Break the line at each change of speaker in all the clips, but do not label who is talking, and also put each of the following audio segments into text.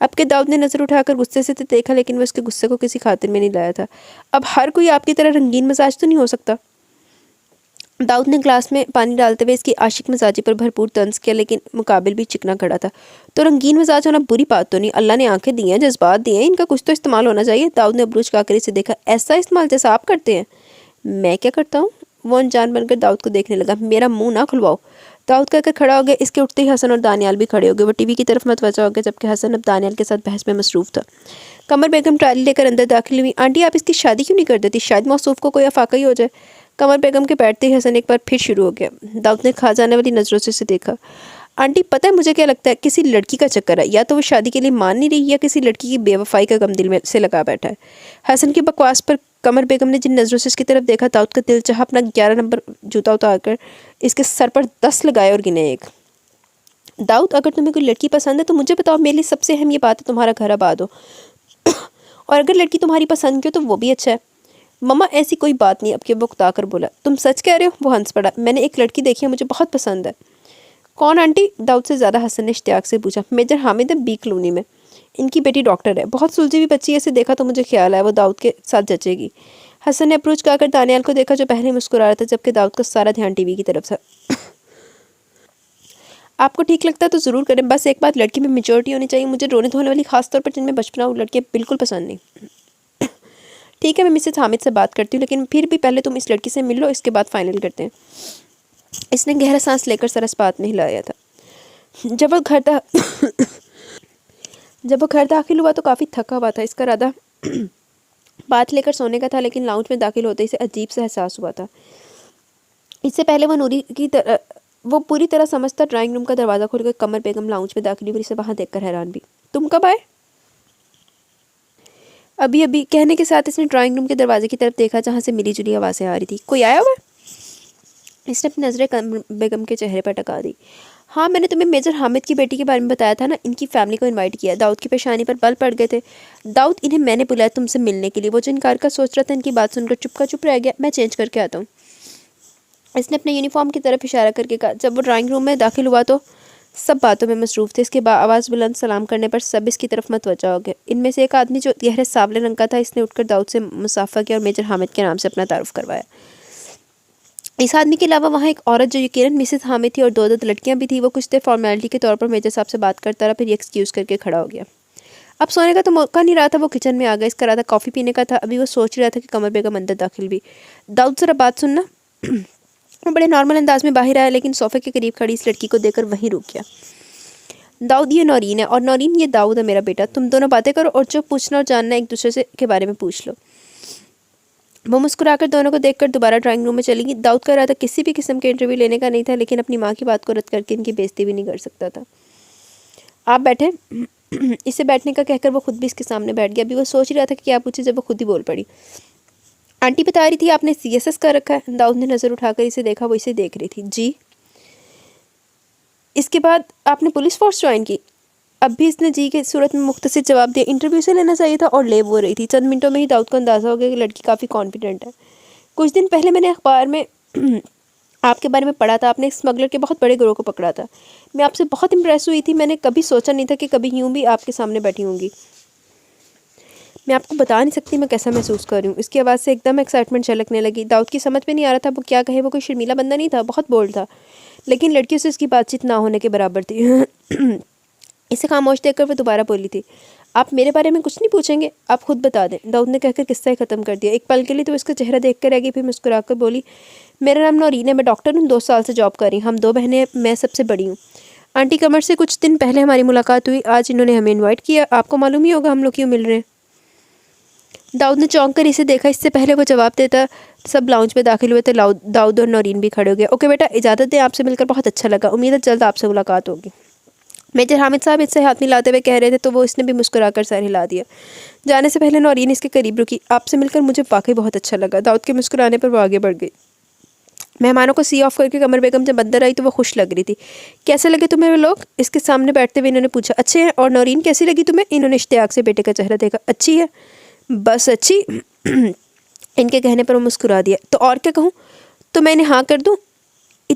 اب کے داؤد نے نظر اٹھا کر غصے سے دیکھا، لیکن وہ اس کے غصے کو کسی خاطر میں نہیں لایا تھا۔ اب ہر کوئی آپ کی طرح رنگین مزاج تو نہیں ہو سکتا۔ داؤد نے گلاس میں پانی ڈالتے ہوئے اس کی عاشق مزاجی پر بھرپور طنز کیا، لیکن مقابل بھی چکنا کھڑا تھا۔ تو رنگین مزاج ہونا بری بات تو نہیں، اللہ نے آنکھیں دی ہیں، جذبات دیے ہیں، ان کا کچھ تو استعمال ہونا چاہیے۔ داؤد نے ابروج کا کر اسے دیکھا۔ ایسا استعمال جیسا آپ کرتے ہیں؟ میں کیا کرتا ہوں؟ وہ انجان بن کر داؤد کو دیکھنے لگا۔ میرا منہ نہ کھلواؤ۔ داؤد کہہ کر کھڑا ہو گیا۔ اس کے اٹھتے ہی حسن اور دانیال بھی کھڑے ہو گئے۔ وہ ٹی وی کی طرف متوجہ ہو گیا، جبکہ حسن اب دانیال کے ساتھ بحث میں مصروف تھا۔ قمر بیگم ٹرالی لے کر اندر داخل ہوئی۔ آنٹی آپ اس کی شادی کیوں نہیں کر دیتی؟ شاید موصوف کو کوئی افاقہ ہی ہو جائے۔ قمر بیگم کے بیٹھتے ہی حسن ایک بار پھر شروع ہو گیا۔ داؤد نے کھا جانے والی نظروں سے اسے دیکھا۔ آنٹی پتہ ہے مجھے کیا لگتا ہے؟ کسی لڑکی کا چکر ہے، یا تو وہ شادی کے لیے مان نہیں رہی یا کسی لڑکی کی بے وفائی کا غم دل میں سے لگا بیٹھا ہے۔ حسن کی بکواس پر قمر بیگم نے جن نظروں سے اس کی طرف دیکھا، داؤد کا دل چاہا اپنا 11 نمبر جوتا اتار کر اس کے سر پر 10 لگائے اور گنے ایک۔ داؤد اگر تمہیں کوئی لڑکی پسند ہے تو مجھے بتاؤ، میرے لیے سب سے اہم یہ بات ہے تمہارا گھر آباد ہو، اور اگر لڑکی تمہاری پسند کی ہو تو وہ بھی اچھا ہے۔ مما ایسی کوئی بات نہیں، اب کہ وہ اکتا کر بولا۔ تم سچ کہہ رہے ہو؟ وہ ہنس پڑا۔ میں نے ایک لڑکی دیکھی ہے، مجھے بہت پسند ہے۔ کون آنٹی؟ داؤد سے زیادہ حسن نے اشتیاق سے پوچھا۔ میجر حامد ہے، بی کلونی میں، ان کی بیٹی ڈاکٹر ہے، بہت سلجھی ہوئی بچی ہے، اسے دیکھا تو مجھے خیال ہے وہ داؤد کے ساتھ جچے گی۔ حسن نے اپروچ کر دانیال کو دیکھا جو پہلے مسکرا رہا تھا، جبکہ داؤد کا سارا دھیان ٹی وی کی طرف تھا۔ آپ کو ٹھیک لگتا ہے تو ضرور کریں، بس ایک بات، لڑکی میں میچورٹی ہونی چاہیے۔ مجھے رونے دھونے والی، خاص طور پر جن میں بچپنا ہو، لڑکیاں بالکل پسند نہیں۔ ٹھیک ہے، میں مسز حامد سے بات کرتی ہوں، لیکن پھر بھی پہلے تم اس لڑکی سے مل لو، اس کے بعد فائنل کرتے ہیں۔ اس نے گہرا سانس لے کر سر اس بات میں ہلایا تھا۔ جب وہ گھر داخل ہوا تو کافی تھکا ہوا تھا۔ اس کا ارادہ بات لے کر سونے کا تھا، لیکن لاؤنج میں داخل ہوتے ہی اسے عجیب سا احساس ہوا تھا۔ اس سے پہلے وہ پوری طرح سمجھتا ڈرائنگ روم کا دروازہ کھول کر قمر بیگم لاؤنج میں داخل ہوئی، اسے وہاں دیکھ کر حیران بھی۔ تم کب آئے؟ ابھی کہنے کے ساتھ اس نے ڈرائنگ روم کے دروازے کی طرف دیکھا، جہاں سے ملی جلی آوازیں آ رہی تھی۔ کوئی آیا ہوا ہے؟ اس نے اپنی نظریں قمر بیگم کے چہرے پر ٹکا دی۔ ہاں، میں نے تمہیں میجر حامد کی بیٹی کے بارے میں بتایا تھا نا، ان کی فیملی کو انوائٹ کیا۔ داؤد کی پیشانی پر بل پڑ گئے تھے۔ داؤد، انہیں میں نے بلایا تم سے ملنے کے لیے۔ وہ جو انکار کا سوچ رہا تھا، ان کی بات سن کر چپ رہ گیا۔ میں چینج کر کے آتا ہوں۔ اس نے اپنے یونیفارم کی طرف اشارہ کر کے کہا۔ جب وہ ڈرائنگ روم میں داخل ہوا تو سب باتوں میں مصروف تھے۔ اس کے آواز بلند سلام کرنے پر سب اس کی طرف متوجہ ہو گئے۔ ان میں سے ایک آدمی جو گہرے سانولے رنگ کا تھا، اس نے اٹھ کر داؤد سے مصافحہ کیا اور میجر حامد کے نام سے اپنا تعارف کروایا۔ اس آدمی کے علاوہ وہاں ایک عورت جو یقیناً مسز حامد تھی اور دو لڑکیاں بھی تھیں۔ وہ کچھ دیر فارمیلٹی کے طور پر میجر صاحب سے بات کرتا رہا، پھر ایکسکیوز کر کے کھڑا ہو گیا۔ اب سونے کا تو موقع نہیں رہا تھا، وہ کچن میں آ گیا۔ اس کا ارادہ کافی پینے کا تھا۔ ابھی وہ سوچ رہا تھا کہ قمر بیگم اندر داخل بھی۔ داؤد ذرا بات سننا۔ وہ بڑے نارمل انداز میں باہر آیا، لیکن صوفے کے قریب کھڑی اس لڑکی کو دیکھ کر وہیں رک گیا۔ داؤد، یہ نورین ہے، اور نورین، یہ داؤد ہے میرا بیٹا۔ تم دونوں باتیں کرو اور جو پوچھنا اور جاننا ایک دوسرے کے بارے میں پوچھ لو۔ وہ مسکرا کر دونوں کو دیکھ کر دوبارہ ڈرائنگ روم میں چلی گئی۔ داؤد کا ارادہ کسی بھی قسم کے انٹرویو لینے کا نہیں تھا، لیکن اپنی ماں کی بات کو رد کر کے ان کی بےزتی بھی نہیں کر سکتا تھا۔ آپ بیٹھے۔ اسے بیٹھنے کا کہہ کر وہ خود بھی اس کے سامنے بیٹھ گیا۔ ابھی وہ سوچ رہا تھا کہ کیا پوچھے، جب وہ خود ہی بول پڑی۔ آنٹی بتا رہی تھی آپ نے CSS کر رکھا ہے۔ داؤد نے نظر اٹھا کر اسے دیکھا، وہ اسے دیکھ رہی تھی۔ جی۔ اس کے بعد آپ نے پولیس فورس جوائن کی؟ اب بھی اس نے جی کے صورت میں مختصر جواب دیا۔ انٹرویو سے لینا چاہیے تھا اور لیب ہو رہی تھی۔ چند منٹوں میں ہی داؤد کو اندازہ ہو گیا کہ لڑکی کافی کانفیڈنٹ ہے۔ کچھ دن پہلے میں نے اخبار میں آپ کے بارے میں پڑھا تھا، آپ نے ایک اسمگلر کے بہت بڑے گروہ کو پکڑا تھا۔ میں آپ سے بہت امپریس ہوئی تھی۔ میں نے کبھی سوچا نہیں تھا کہ کبھی یوں بھی آپ کے سامنے بیٹھی ہوں گی۔ میں آپ کو بتا نہیں سکتی میں کیسا محسوس کر رہی ہوں۔ اس کی آواز سے ایک دم ایکسائٹمنٹ چھلکنے لگی۔ داؤد کی سمجھ میں نہیں آ رہا تھا وہ کیا کہے۔ وہ کوئی شرمیلا بندہ نہیں تھا، بہت بولڈ تھا، لیکن لڑکیوں سے اس کی بات چیت نہ ہونے کے برابر تھی۔ اسے خاموش دیکھ کر وہ دوبارہ بولی تھی۔ آپ میرے بارے میں کچھ نہیں پوچھیں گے؟ آپ خود بتا دیں، داؤد نے کہہ کر قصہ ختم کر دیا۔ ایک پل کے لیے تو اس کا چہرہ دیکھ کر رہ گئی، پھر مسکرا کر بولی، میرا نام نورین ہے، میں ڈاکٹر ہوں، 2 سال سے جاب کر رہی ہوں، ہم 2 بہنیں، میں سب سے بڑی ہوں۔ آنٹی قمر سے کچھ دن پہلے ہماری ملاقات ہوئی، آج انہوں نے ہمیں انوائٹ کیا، آپ کو معلوم ہی ہوگا ہم لوگ کیوں مل رہے ہیں۔ داؤد نے چونک کر اسے دیکھا۔ اس سے پہلے وہ جواب دیتا سب لاؤنج میں داخل ہوئے تھے۔ داؤد اور نورین بھی کھڑے ہو گئے۔ اوکے بیٹا، اجازت دیں، آپ سے مل کر بہت اچھا لگا، امید ہے جلد آپ سے ملاقات ہوگی۔ میجر حامد صاحب اس سے ہاتھ ملاتے ہوئے کہہ رہے تھے تو وہ اس نے بھی مسکرا کر سر ہلا دیا۔ جانے سے پہلے نورین اس کے قریب رکی۔ آپ سے مل کر مجھے واقعی بہت اچھا لگا۔ داؤد کے مسکرانے پر وہ آگے بڑھ گئی۔ مہمانوں کو سی آف کر کے قمر بیگم جب اندر آئی تو وہ خوش لگ رہی تھی۔ کیسے لگے تمہیں وہ لوگ؟ اس کے سامنے بیٹھتے ہوئے انہوں نے پوچھا۔ اچھے ہیں۔ اور نورین کیسی لگی تمہیں؟ انہوں نے اشتیاق سے بیٹے کا چہرہ دیکھا۔ اچھی ہے، بس اچھی۔ ان کے کہنے پر وہ مسکرا دیا۔ تو اور کیا کہوں؟ تو میں انہیں ہاں کر دوں؟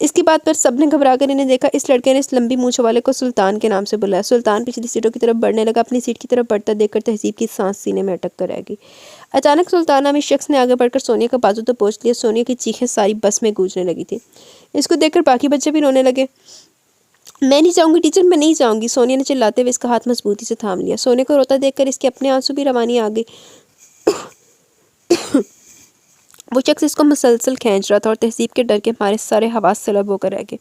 اس کی بات پر سب نے گھبرا کر انہیں دیکھا۔ اس لڑکے نے اس لمبی مونچھ والے کو سلطان کے نام سے بلایا۔ سلطان پچھلی سیٹوں کی طرف بڑھنے لگا۔ اپنی سیٹ کی طرف بڑھتا دیکھ کر تہذیب کی سانس سینے میں اٹک کر رہ گئی۔ اچانک سلطان نامی شخص نے آگے بڑھ کر سونیا کا بازو تو پوچھ لیا۔ سونیا کی چیخیں ساری بس میں گونجنے لگی تھی۔ اس کو دیکھ کر باقی بچے بھی رونے لگے۔ میں نہیں جاؤں گی ٹیچر، میں نہیں جاؤں گی، سونیا نے چلاتے ہوئے اس کا ہاتھ مضبوطی سے تھام لیا۔ سونیا کو روتا دیکھ کر اس کے اپنے آنسو بھی روانی آ گئی۔ وہ شخص اس کو مسلسل کھینچ رہا تھا اور تہذیب کے ڈر کے مارے سارے حواس سلب ہو کر رہ گئے۔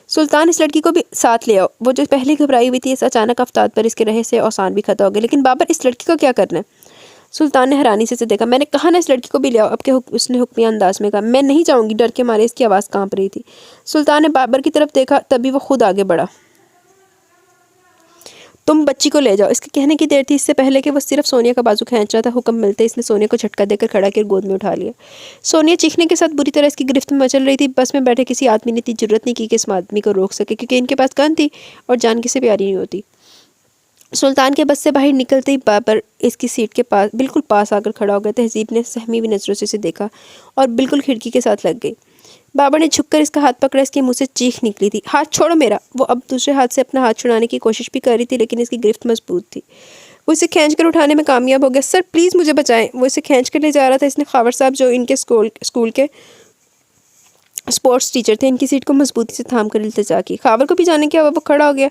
سلطان اس لڑکی کو بھی ساتھ لے آؤ۔ وہ جو پہلے گھبرائی ہوئی تھی اس اچانک افتاد پر اس کے رہے سے اوسان بھی ختم ہو گئے۔ لیکن بابر اس لڑکی کو کیا کرنا ہے؟ سلطان نے حیرانی سے دیکھا۔ میں نے کہا نا اس لڑکی کو بھی لے آؤ۔ اب کہ اس نے حکمیہ انداز میں کہا۔ میں نہیں جاؤں گی، ڈر کے مارے اس کی آواز کانپ رہی تھی۔ سلطان نے بابر کی طرف دیکھا، تبھی وہ خود آگے بڑھا۔ تم بچی کو لے جاؤ۔ اس کے کہنے کی دیر تھی، اس سے پہلے کہ وہ صرف سونیا کا بازو کھینچ رہا تھا، حکم ملتے اس نے سونیا کو جھٹکا دے کر کھڑا کر گود میں اٹھا لیا۔ سونیا چیخنے کے ساتھ بری طرح اس کی گرفت میں مچل رہی تھی۔ بس میں بیٹھے کسی آدمی نے اتنی جرت نہیں کی کہ اس آدمی کو روک سکے، کیونکہ ان کے پاس گن تھی اور جان کسی پیاری نہیں ہوتی۔ سلطان کے بس سے باہر نکلتے ہی بابر اس کی سیٹ کے پاس بالکل پاس آ کر کھڑا ہو گیا۔ تہذیب نے سہمی ہوئی نظروں سے اسے دیکھا اور بالکل کھڑکی کے ساتھ لگ گئی۔ بابر نے جھک کر اس کا ہاتھ پکڑا۔ اس کے منہ سے چیخ نکلی تھی، ہاتھ چھوڑو میرا۔ وہ اب دوسرے ہاتھ سے اپنا ہاتھ چھڑانے کی کوشش بھی کر رہی تھی، لیکن اس کی گرفت مضبوط تھی۔ وہ اسے کھینچ کر اٹھانے میں کامیاب ہو گیا۔ سر پلیز مجھے بچائیں۔ وہ اسے کھینچ کر لے جا رہا تھا۔ اس نے خاور صاحب جو ان کے اسکول کے اسپورٹس ٹیچر تھے، ان کی سیٹ کو مضبوطی سے تھام کر التجا کی۔ خاور کو بھی جانے کیا ہوا، وہ کھڑا ہو گیا۔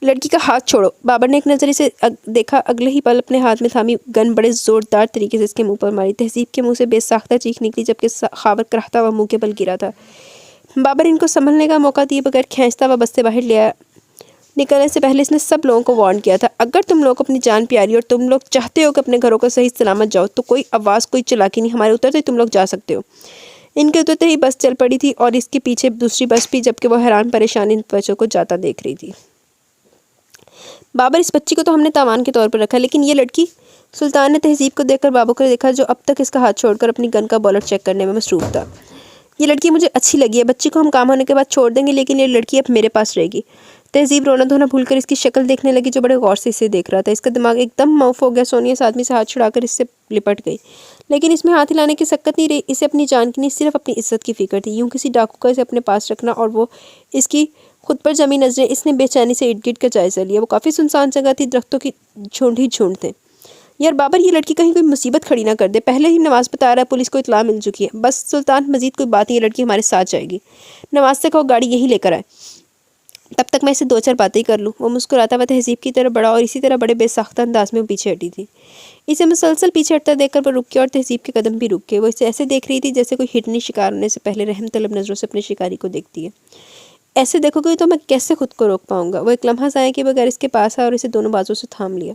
لڑکی کا ہاتھ چھوڑو۔ بابر نے ایک نظر اسے دیکھا، اگلے ہی پل اپنے ہاتھ میں تھامی گن بڑے زوردار طریقے سے اس کے منہ پر ماری۔ تہذیب کے منہ سے بے ساختہ چیخ نکلی، جبکہ خاور کراہتا ہوا منہ کے بل گرا تھا۔ بابر ان کو سنبھلنے کا موقع دیے بغیر کھینچتا ہوا بس سے باہر لے آیا۔ نکلنے سے پہلے اس نے سب لوگوں کو وارن کیا تھا، اگر تم لوگوں کو اپنی جان پیاری اور تم لوگ چاہتے ہو کہ اپنے گھروں کو صحیح سلامت جاؤ تو کوئی آواز کوئی چلاکی نہیں، ہمارے اترتے ہی تم لوگ جا سکتے ہو۔ ان کے اترتے ہی بس چل پڑی تھی اور اس کے پیچھے دوسری بس بھی، جبکہ وہ حیران پریشان ان بچوں کو جاتا دیکھ رہی تھی۔ بابر اس بچی کو تو ہم نے تاوان کے طور پر رکھا، لیکن یہ لڑکی؟ سلطان نے تہذیب کو دیکھ کر بابر کو دیکھا، جو اب تک اس کا ہاتھ چھوڑ کر اپنی گن کا بولٹ چیک کرنے میں مصروف تھا۔ یہ لڑکی مجھے اچھی لگی ہے، بچی کو ہم کام ہونے کے بعد چھوڑ دیں گے، لیکن یہ لڑکی اب میرے پاس رہے گی۔ تہذیب رونا دھونا بھول کر اس کی شکل دیکھنے لگی، جو بڑے غور سے اسے دیکھ رہا تھا۔ اس کا دماغ ایک دم معاف ہو گیا۔ سونیا اس آدمی سے ہاتھ چھڑا کر اس سے لپٹ گئی، لیکن اس میں ہاتھ ہلانے کی سکت نہیں رہی۔ اسے اپنی جان کی نہیں، صرف اپنی عزت کی فکر تھی۔ یوں کسی ڈاکو کا اسے اپنے پاس رکھنا، اور وہ اس کی خود پر جمی نظریں۔ اس نے بے چینی سے ارد گرد کا جائزہ لیا۔ وہ کافی سنسان جگہ تھی، درختوں کی جھنڈ ہی جھنڈ تھے۔ یار بابر، یہ لڑکی کہیں کوئی مصیبت کھڑی نہ کر دے۔ پہلے ہی نواز بتا رہا ہے پولیس کو اطلاع مل چکی ہے۔ بس سلطان، مزید کوئی بات نہیں، یہ لڑکی ہمارے ساتھ جائے گی۔ نواز سے کہو گاڑی یہیں لے کر آئے، تب تک میں اسے دو چار باتیں کر لوں۔ وہ مسکراتا ہوا تہذیب کی طرف بڑھا اور اسی طرح بڑے بے ساختہ انداز میں وہ پیچھے ہٹی تھی۔ اسے مسلسل پیچھے ہٹتا دیکھ کر وہ رک گیا اور تہذیب کے قدم بھی رک گئے۔ وہ اسے ایسے دیکھ رہی تھی جیسے کوئی ہڈنی شکار ہونے سے پہلے رحم طلب نظروں سے اپنے شکاری کو دیکھتی ہے۔ ایسے دیکھو گے تو میں کیسے خود کو روک پاؤں گا؟ وہ ایک لمحہ ضائع کیے بغیر اس کے پاس آیا اور اسے دونوں بازوں سے تھام لیا۔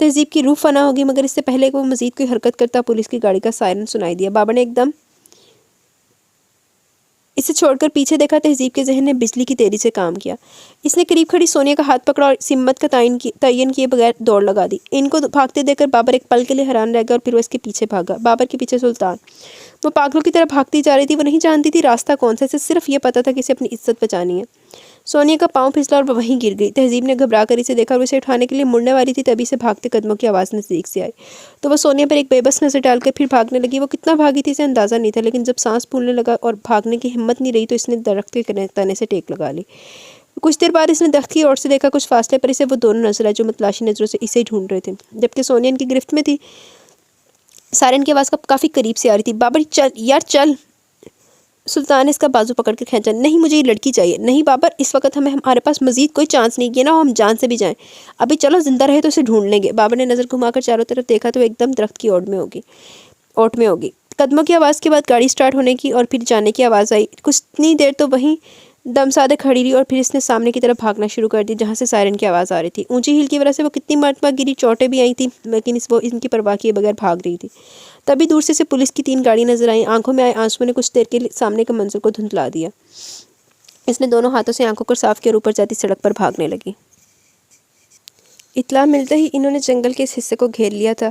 تہذیب کی روح فنا ہوگی، مگر اس سے پہلے کہ وہ مزید کوئی حرکت کرتا پولیس کی گاڑی کا سائرن سنائی دیا۔ بابر نے ایک دم اسے چھوڑ کر پیچھے دیکھا۔ تہذیب کے ذہن نے بجلی کی تیزی سے کام کیا۔ اس نے قریب کھڑی سونیا کا ہاتھ پکڑا اور سمت کا تعین کیے بغیر دوڑ لگا دی۔ ان کو بھاگتے دیکھ کر بابر ایک پل کے لیے حیران رہ گیا اور پھر وہ اس کے پیچھے بھاگا۔ بابر کے پیچھے سلطان۔ وہ پاگلوں کی طرح بھاگتی جا رہی تھی۔ وہ نہیں جانتی تھی راستہ کون سا، اسے صرف یہ پتا تھا کہ اسے اپنی عزت بچانی ہے۔ سونیا کا پاؤں پھسلا اور وہ وہیں گر گئی۔ تہذیب نے گھبرا کر اسے دیکھا اور اسے اٹھانے کے لیے مڑنے والی تھی، تبھی سے بھاگتے قدموں کی آواز نزدیک سے آئی تو وہ سونیا پر ایک بے بس نظر ڈال کر پھر بھاگنے لگی۔ وہ کتنا بھاگی تھی اسے اندازہ نہیں تھا، لیکن جب سانس پھولنے لگا اور بھاگنے کی ہمت نہیں رہی تو اس نے درخت کے تنے سے ٹیک لگا لی۔ کچھ دیر بعد اس نے درخت کی اور سے دیکھا، کچھ فاصلے پر اسے وہ دونوں نظر آئے جو متلاشی نظروں سے اسے ڈھونڈ رہے تھے، جبکہ سونیا ان کی گرفت میں تھی۔ سائرن کی آواز کافی قریب سے آ رہی تھی۔ بابر چل یار چل۔ سلطان نے اس کا بازو پکڑ کر کھینچا۔ نہیں، مجھے یہ لڑکی چاہیے۔ نہیں بابر، اس وقت ہمارے پاس مزید کوئی چانس نہیں، یہ نہ ہو ہم جان سے بھی جائیں۔ ابھی چلو، زندہ رہے تو اسے ڈھونڈ لیں گے۔ بابر نے نظر گھما کر چاروں طرف دیکھا تو ایک دم درخت کی اوٹ میں ہوگی۔ قدموں کی آواز کے بعد گاڑی سٹارٹ ہونے کی اور پھر جانے کی آواز آئی۔ کچھ اتنی دیر تو وہیں دم سادے کھڑی رہی اور پھر اس نے سامنے کی طرف بھاگنا شروع کر دی، جہاں سے سائرن کی آواز آ رہی تھی۔ اونچی ہیل کی وجہ سے وہ کتنی مرتبہ گری، چوٹیں بھی آئی تھیں، لیکن وہ ان کی پرواہ کیے بغیر بھاگ رہی تھی۔ تبھی دور سے پولیس کی 3 گاڑی نظر آئیں۔ آنکھوں میں آئے آنسوؤں نے کچھ دیر کے لیے سامنے کے منظر کو دھندلا دیا۔ اس نے دونوں ہاتھوں سے آنکھوں کو صاف کیا اور اوپر جاتی سڑک پر بھاگنے لگی۔ اطلاع ملتے ہی انہوں نے جنگل کے اس حصے کو گھیر لیا تھا۔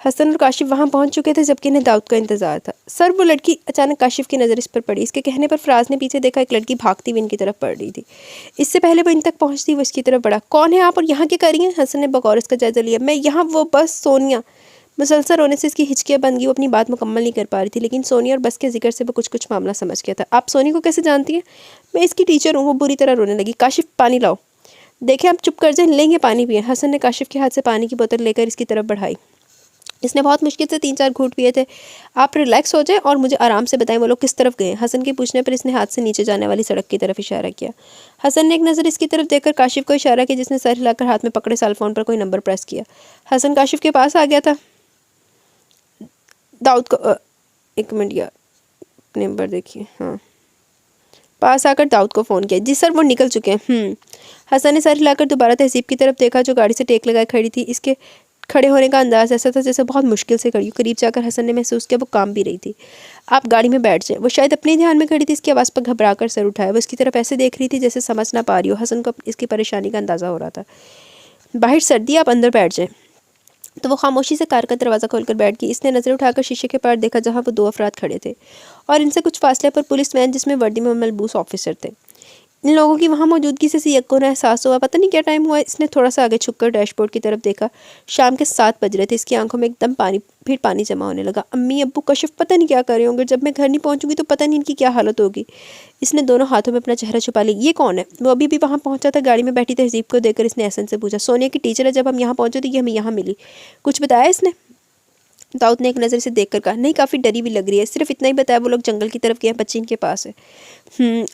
حسن اور کاشف وہاں پہنچ چکے تھے، جبکہ انہیں داؤد کا انتظار تھا۔ سر، وہ لڑکی! اچانک کاشف کی نظر اس پر پڑی۔ اس کے کہنے پر فراز نے پیچھے دیکھا، ایک لڑکی بھاگتی ہوئی ان کی طرف پڑ رہی تھی۔ اس سے پہلے وہ ان تک پہنچتی وہ اس کی طرف بڑھا۔ کون ہے آپ اور یہاں کیا کر رہی ہیں؟ حسن نے بغور اس کا جائزہ لیا۔ میں یہاں، وہ بس سونیا۔ مسلسل رونے سے اس کی ہچکیاں بند گئی، وہ اپنی بات مکمل نہیں کر پا رہی تھی، لیکن سونی اور بس کے ذکر سے وہ کچھ معاملہ سمجھ گیا تھا۔ آپ سونی کو کیسے جانتی ہیں؟ میں اس کی ٹیچر ہوں۔ وہ بری طرح رونے لگی۔ کاشف پانی لاؤ۔ دیکھیں آپ چپ کر جائیں، لیں گے پانی پئیں۔ حسن نے کاشف کے ہاتھ سے پانی کی بوتل لے کر اس کی طرف بڑھائی۔ اس نے بہت مشکل سے 3-4 گھونٹ پیے تھے۔ آپ ریلیکس ہو جائیں اور مجھے آرام سے بتائیں وہ لوگ کس طرف گئے؟ حسن کے پوچھنے پر اس نے ہاتھ سے نیچے جانے والی سڑک کی طرف اشارہ کیا۔ حسن نے ایک نظر اس کی طرف دیکھ کر کاشف کو اشارہ کیا، جس نے سر ہلا کر ہاتھ میں پکڑے سیل فون پر کوئی نمبر پریس کیا۔ حسن کاشف کے پاس آ گیا تھا۔ داؤد کو ایک منٹ یا نمبر دیکھیے، ہاں پاس آ کر داؤد کو فون کیا۔ جی سر وہ نکل چکے ہیں۔ حسن نے سر ہلا کر دوبارہ تہذیب کی طرف دیکھا جو گاڑی سے ٹیک لگائے کھڑی تھی۔ اس کے کھڑے ہونے کا انداز ایسا تھا جیسے بہت مشکل سے کھڑی ہو۔ قریب جا کر حسن نے محسوس کیا وہ کام بھی رہی تھی۔ آپ گاڑی میں بیٹھ جائیں۔ وہ شاید اپنے دھیان میں کھڑی تھی، اس کی آواز پر گھبرا کر سر اٹھایا۔ وہ اس کی طرف ایسے دیکھ رہی تھی جیسے سمجھ نہ پا رہی ہو۔ حسن کو اس کی پریشانی کا اندازہ ہو رہا تھا۔ باہر سردی ہے، آپ اندر بیٹھ جائیں۔ تو وہ خاموشی سے کار کا دروازہ کھول کر بیٹھ گئی۔ اس نے نظر اٹھا کر شیشے کے پار دیکھا جہاں وہ 2 افراد کھڑے تھے اور ان سے کچھ فاصلے پر پولیس وین جس میں وردی میں ملبوس آفیسر تھے۔ ان لوگوں کی وہاں موجودگی سے یکون احساس ہوا۔ پتہ نہیں کیا ٹائم ہوا ہے۔ اس نے تھوڑا سا آگے چھک کر ڈیش بورڈ کی طرف دیکھا۔ شام کے 7 بج رہے تھے۔ اس کی آنکھوں میں ایک دم پھر پانی جمع ہونے لگا۔ امی ابو کشف پتہ نہیں کیا کر رہے ہوں گے۔ جب میں گھر نہیں پہنچوں گی تو پتہ نہیں ان کی کیا حالت ہوگی۔ اس نے دونوں ہاتھوں میں اپنا چہرہ چھپا لیا۔ یہ کون ہے؟ وہ ابھی بھی وہاں پہنچا تھا۔ گاڑی میں بیٹھی تہذیب کو دیکھ کر اس نے احسن سے پوچھا۔ سونیا کی ٹیچر ہے، جب ہم یہاں پہنچے تو یہ ہمیں یہاں ملی۔ کچھ بتایا اس نے؟ داؤد نے ایک نظر سے دیکھ کر کہا، نہیں کافی ڈری بھی لگ رہی ہے، صرف اتنا ہی بتایا وہ لوگ جنگل کی طرف گئے ہیں، بچی ان کے پاس ہے۔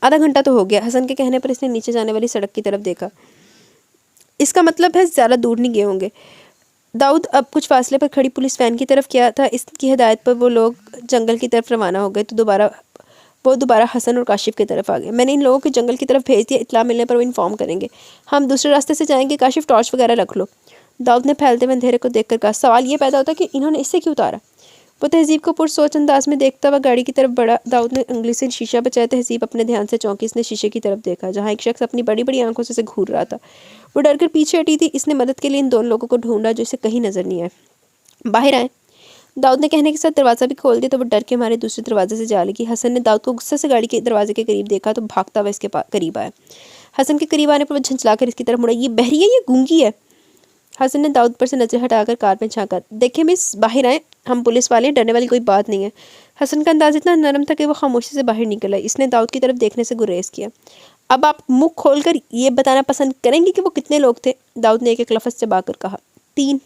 آدھا گھنٹہ تو ہو گیا۔ حسن کے کہنے پر اس نے نیچے جانے والی سڑک کی طرف دیکھا۔ اس کا مطلب ہے زیادہ دور نہیں گئے ہوں گے۔ داؤد اب کچھ فاصلے پر کھڑی پولیس وین کی طرف کیا تھا۔ اس کی ہدایت پر وہ لوگ جنگل کی طرف روانہ ہو گئے تو وہ دوبارہ حسن اور کاشف کی طرف آ گئے۔ میں نے ان لوگوں کو جنگل کی طرف بھیج دیا، اطلاع ملنے پر وہ انفارم کریں گے۔ ہم دوسرے راستے سے جائیں گے۔ کاشف ٹارچ وغیرہ رکھ لو۔ داؤد نے پھیلتے ہوئے اندھیرے کو دیکھ کر کہا، سوال یہ پیدا ہوتا ہے کہ انہوں نے اسے کیوں اتارا؟ وہ تہذیب کو پرسوچ انداز میں دیکھتا ہوا گاڑی کی طرف بڑھا۔ داؤد نے انگلی سے شیشہ بچایا۔ تہذیب اپنے دھیان سے چونکی۔ اس نے شیشے کی طرف دیکھا جہاں ایک شخص اپنی بڑی بڑی آنکھوں سے اسے گھور رہا تھا۔ وہ ڈر کر پیچھے ہٹی تھی۔ اس نے مدد کے لیے ان 2 لوگوں کو ڈھونڈا جو اسے کہیں نظر نہیں آئے۔ باہر آئیں۔ داؤد نے کہنے کے ساتھ دروازہ بھی کھول دیا تو وہ ڈر کے ہمارے دوسرے دروازے سے جا لگی۔ حسن نے داؤد کو غصے سے گاڑی کے دروازے کے قریب دیکھا تو بھاگتا ہوا اس کے قریب آیا۔ حسن کے قریب آنے پر وہ جھنجلا کر اس کی طرف مڑا۔ یہ بحری ہے، یہ گونگی ہے؟ حسن نے داؤد پر سے نظر ہٹا کر کار میں جھانکا۔ دیکھیں مس، باہر آئیں، ہم پولیس والے ہیں، ڈرنے والی کوئی بات نہیں ہے۔ حسن کا انداز اتنا نرم تھا کہ وہ خاموشی سے باہر نکلا۔ اس نے داؤد کی طرف دیکھنے سے گریز کیا۔ اب آپ منہ کھول کر یہ بتانا پسند کریں گے کہ وہ کتنے لوگ تھے؟ داؤد نے ایک لفظ چبا کر کہا۔ 3۔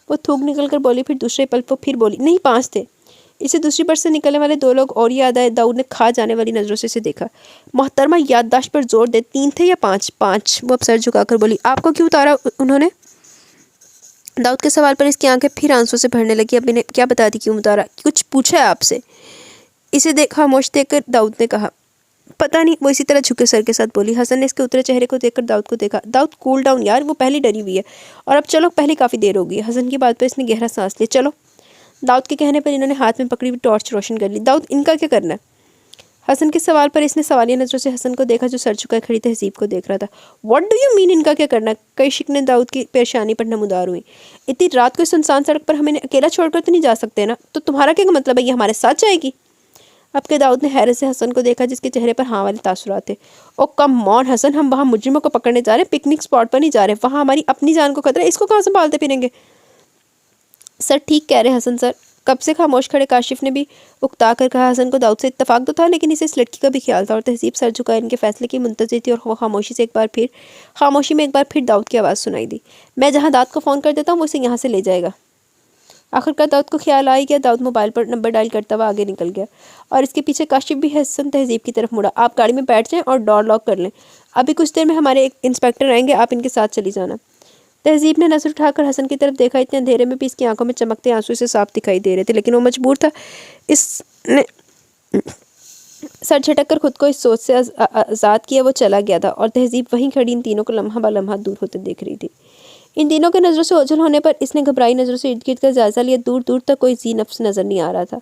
وہ تھوک نکل کر بولی۔ پھر دوسرے پل وہ پھر بولی، نہیں 5 تھے۔ اسے دوسری بس سے نکلنے والے 2 لوگ اور یاد آئے۔ داؤد نے کھا جانے والی نظروں سے اسے دیکھا۔ محترمہ یادداشت پر زور دے، 3 تھے یا 5؟ 5۔ وہ اب سر جھکا کر بولی۔ آپ کو کیوں اتارا انہوں نے؟ داؤد کے سوال پر اس کی آنکھیں پھر آنسوں سے بھرنے لگی۔ اب انہیں کیا بتا دی کیوں اتارا؟ کچھ پوچھا ہے آپ سے؟ اسے خاموش دیکھ کر داؤد نے کہا، پتہ نہیں۔ وہ اسی طرح جھکے سر کے ساتھ بولی۔ حسن نے اس کے اترے چہرے کو دیکھ کر داؤد کو دیکھا۔ داؤد کول ڈاؤن یار، وہ پہلی ڈری ہوئی ہے، اور اب چلو، پہلے کافی دیر ہو گئی ہے۔ حسن کی بات پر اس نے گہرا سانس لیا۔ چلو۔ داؤد کے کہنے پر انہوں نے ہاتھ میں پکڑی ہوئی ٹارچ روشن کر لی۔ داؤد ان کا کیا کرنا ہے؟ حسن کے سوال پر اس نے سوالیہ نظروں سے حسن کو دیکھا جو سر جھکائے کھڑی تہذیب کو دیکھ رہا تھا۔ واٹ ڈو یو مین ان کا کیا کرنا ہے؟ کئی شکنیں داؤد کی پریشانی پر نمودار ہوئیں۔ اتنی رات کو سنسان سڑک پر ہمیں اکیلا چھوڑ کر تو نہیں جا سکتے نا؟ تو تمہارا کیا مطلب ہے یہ ہمارے ساتھ جائے گی؟ اب کے داؤد نے حیرت سے حسن کو دیکھا جس کے چہرے پر ہاں والے تاثرات تھے۔ او کم آن حسن، ہم وہاں مجرموں کو پکڑنے جا رہے ہیں، پکنک اسپاٹ پر نہیں جا رہے، وہاں ہماری اپنی جان کو خطرہ ہے، اس کو کہاں سنبھالتے پھریں گے؟ سر ٹھیک کہہ رہے حسن سر۔ کب سے خاموش کھڑے کاشف نے بھی اکتا کر کہا۔ حسن کو داؤد سے اتفاق تو تھا لیکن اسے اس لڑکی کا بھی خیال تھا، اور تہذیب سر جھکائے ان کے فیصلے کی منتظر تھی، اور وہ خاموشی میں ایک بار پھر داؤد کی آواز سنائی دی۔ میں جہاں داؤد کو فون کر دیتا ہوں وہ اسے یہاں سے لے جائے گا۔ آخر کار داؤد کو خیال آ ہی گیا۔ داؤد موبائل پر نمبر ڈائل کرتا ہوا آگے نکل گیا اور اس کے پیچھے کاشف بھی حسن تہذیب کی طرف مڑا۔ آپ گاڑی میں بیٹھ جائیں اور ڈور لاک کر لیں، ابھی کچھ دیر میں ہمارے ایک انسپیکٹر آئیں گے، آپ ان کے ساتھ چلی جانا۔ تہذیب نے نظر اٹھا کر حسن کی طرف دیکھا۔ اتنے اندھیرے میں بھی اس کی آنکھوں میں چمکتے آنسو اسے صاف دکھائی دے رہے تھے، لیکن وہ مجبور تھا۔ اس نے سر جھٹک کر خود کو اس سوچ سے آزاد کیا۔ وہ چلا گیا تھا اور تہذیب وہیں کھڑی ان تینوں کو لمحہ بہ دور ہوتے دیکھ رہی تھی۔ ان تینوں کے نظروں سے اوجھل ہونے پر اس نے گھبرائی نظروں سے ارد گرد کا جائزہ لیا۔ دور دور تک کوئی ذی نفس نظر نہیں آ رہا تھا۔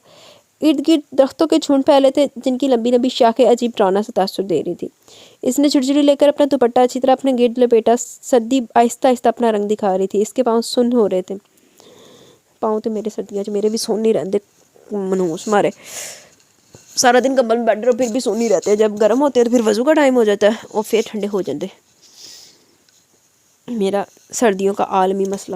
ارد گرد درختوں کے جھنڈ پھیلے تھے جن کی لمبی لمبی شاخیں عجیب ڈراؤنا سا تاثر دے رہی تھی۔ اس نے جھرجھری لے کر اپنا دوپٹہ اچھی طرح اپنے گرد لپیٹا۔ سردی آہستہ آہستہ اپنا رنگ دکھا رہی تھی۔ اس کے پاؤں سن ہو رہے تھے۔ پاؤں تو میرے سردیاں جو میرے بھی سون نہیں رہتے، منحوس مارے سارا دن کمبل میں بیٹھ رہے پھر بھی سون نہیں رہتے، جب گرم ہوتے ہیں تو پھر وضو کا ٹائم ہو جاتا ہے اور پھر ٹھنڈے ہو جاتے۔ میرا سردیوں کا عالمی مسئلہ۔